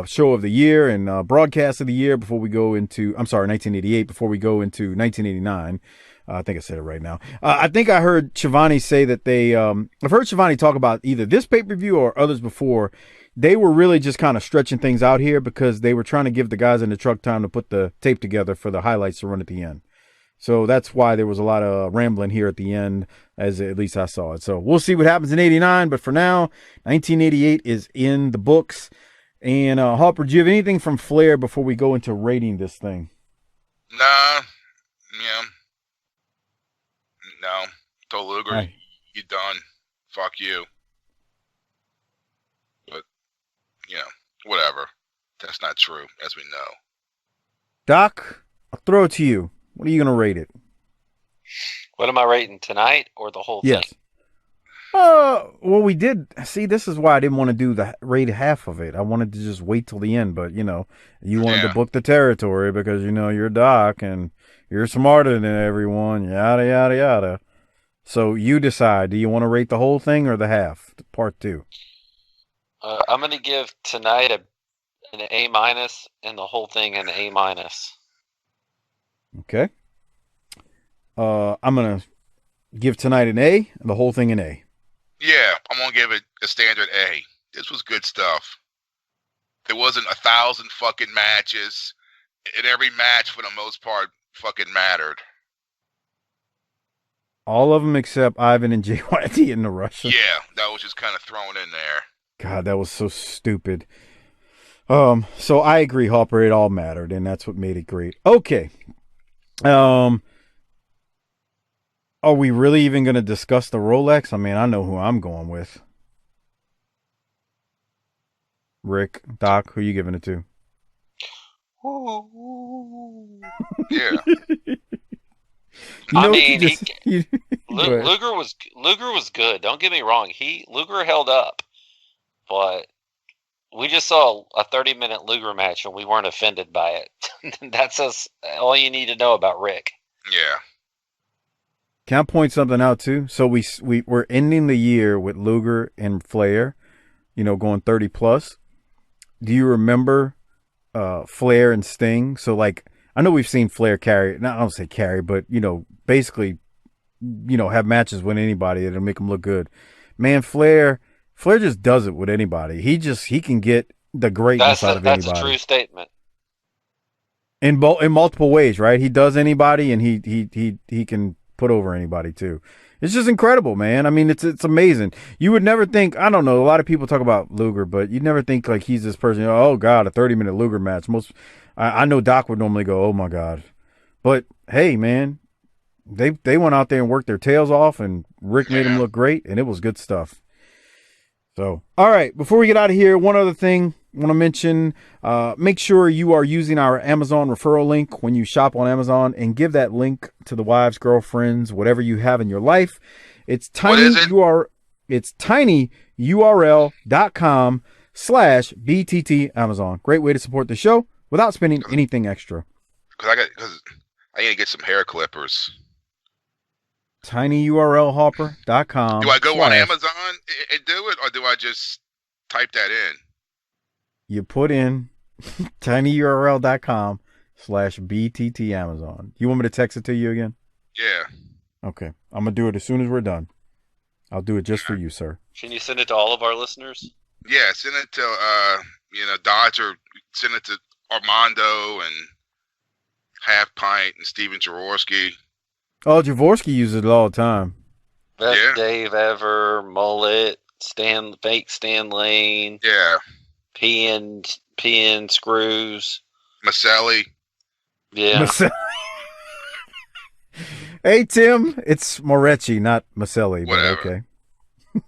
show of the year and broadcast of the year before we go into, 1988, before we go into 1989. I think I said it right now. I think I heard Shivani say that I've heard Shivani talk about either this pay-per-view or others before. They were really just kind of stretching things out here because they were trying to give the guys in the truck time to put the tape together for the highlights to run at the end. So that's why there was a lot of rambling here at the end, as at least I saw it. So we'll see what happens in 89, but for now, 1988 is in the books. And Harper, do you have anything from Flair before we go into rating this thing? Nah. Yeah. No. Told Luger, you done. Fuck you. But, whatever. That's not true, as we know. Doc, I'll throw it to you. What are you going to rate it? What am I rating, tonight or the whole yes. thing? Well, we did. See, this is why I didn't want to do the rate half of it. I wanted to just wait till the end, but, you wanted to book the territory because, you're Doc and you're smarter than everyone, yada, yada, yada. So you decide, do you want to rate the whole thing or the half, part 2? I'm going to give tonight an A- and the whole thing an A-. Okay. I'm going to give tonight an A and the whole thing an A. Yeah, I'm going to give it a standard A. This was good stuff. There wasn't 1,000 fucking matches, and every match, for the most part, fucking mattered. All of them except Ivan and JYD in the Russian. Yeah, that was just kind of thrown in there. God, that was so stupid. So I agree, Harper. It all mattered, and that's what made it great. Okay. Are we really even going to discuss the Rolex? I mean, I know who I'm going with. Rick, Doc, who are you giving it to? Yeah. Luger was good. Don't get me wrong. Luger held up, but we just saw a 30-minute Luger match and we weren't offended by it. That's all you need to know about Rick. Yeah. Can I point something out too? So we're ending the year with Luger and Flair, going 30 plus. Do you remember Flair and Sting? So I know we've seen Flair carry, I don't say carry, but basically, have matches with anybody that'll make them look good. Man, Flair just does it with anybody. He can get the greatness out of anybody. That's a true statement. In multiple ways, right? He does anybody, and he can put over anybody too. It's just incredible, man. I mean, it's amazing. You would never think, I don't know, a lot of people talk about Luger, but you'd never think he's this person, oh God, a 30-minute Luger match. I know Doc would normally go, oh my God. But hey, man, they went out there and worked their tails off, and Rick made them look great, and it was good stuff. So, all right, before we get out of here, one other thing I want to mention, make sure you are using our Amazon referral link when you shop on Amazon, and give that link to the wives, girlfriends, whatever you have in your life. It's tinyurl.com/BTT Amazon. Great way to support the show without spending anything extra. Because I need to get some hair clippers. tinyurlharper.com. Do I go on Amazon and do it, or do I just type that in? You put in tinyurl.com/BTT Amazon. You want me to text it to you again? Yeah. Okay. I'm going to do it as soon as we're done. I'll do it just for you, sir. Can you send it to all of our listeners? Yeah, send it to, Dodger, send it to Armando and Half Pint and Steven Jaworski. Oh, Jaworski uses it all the time. Best Dave ever, Mullet, fake Stan Lane. Yeah. PN Screws. Maselli. Yeah. Hey, Tim, it's Moretti, not Maselli. Whatever. But okay.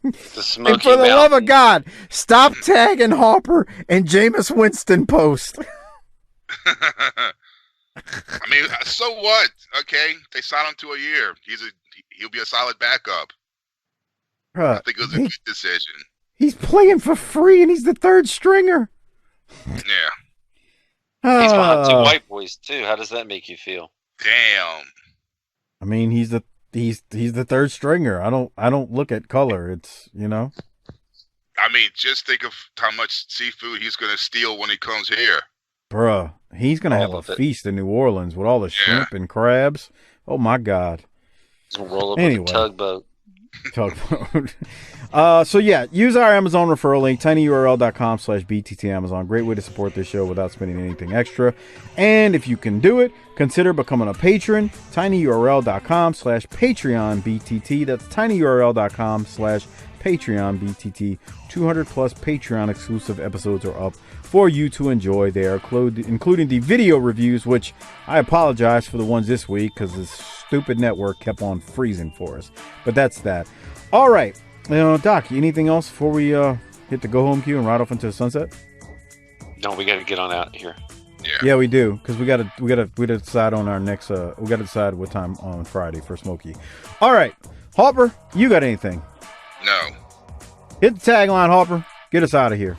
And for the love of God, stop tagging Harper and Jameis Winston post. I mean, so what? Okay, they signed him to a year. He'll be a solid backup. I think it was a good decision. He's playing for free, and he's the third stringer. Yeah. He's behind 2 white boys too. How does that make you feel? Damn. I mean, he's the third stringer. I don't look at color. It's I mean, just think of how much seafood he's gonna steal when he comes here. Bruh, he's gonna have a feast in New Orleans with all the shrimp and crabs. Oh my God. Roll up with a tugboat. So yeah, use our Amazon referral link, tinyurl.com/bttamazon. Great way to support this show without spending anything extra. And if you can do it, consider becoming a patron. tinyurl.com/patreonbtt. That's tinyurl.com/patreonbtt. 200 plus Patreon exclusive episodes are up for you to enjoy. They are including the video reviews, which I apologize for the ones this week because this stupid network kept on freezing for us. But that's that. All right. Doc, anything else before we hit the go home cue and ride off into the sunset? No, we got to get on out here. Yeah, we do, because we gotta decide on our next. We gotta decide what time on Friday for Smokey. All right, Harper, you got anything? No. Hit the tagline, Harper. Get us out of here.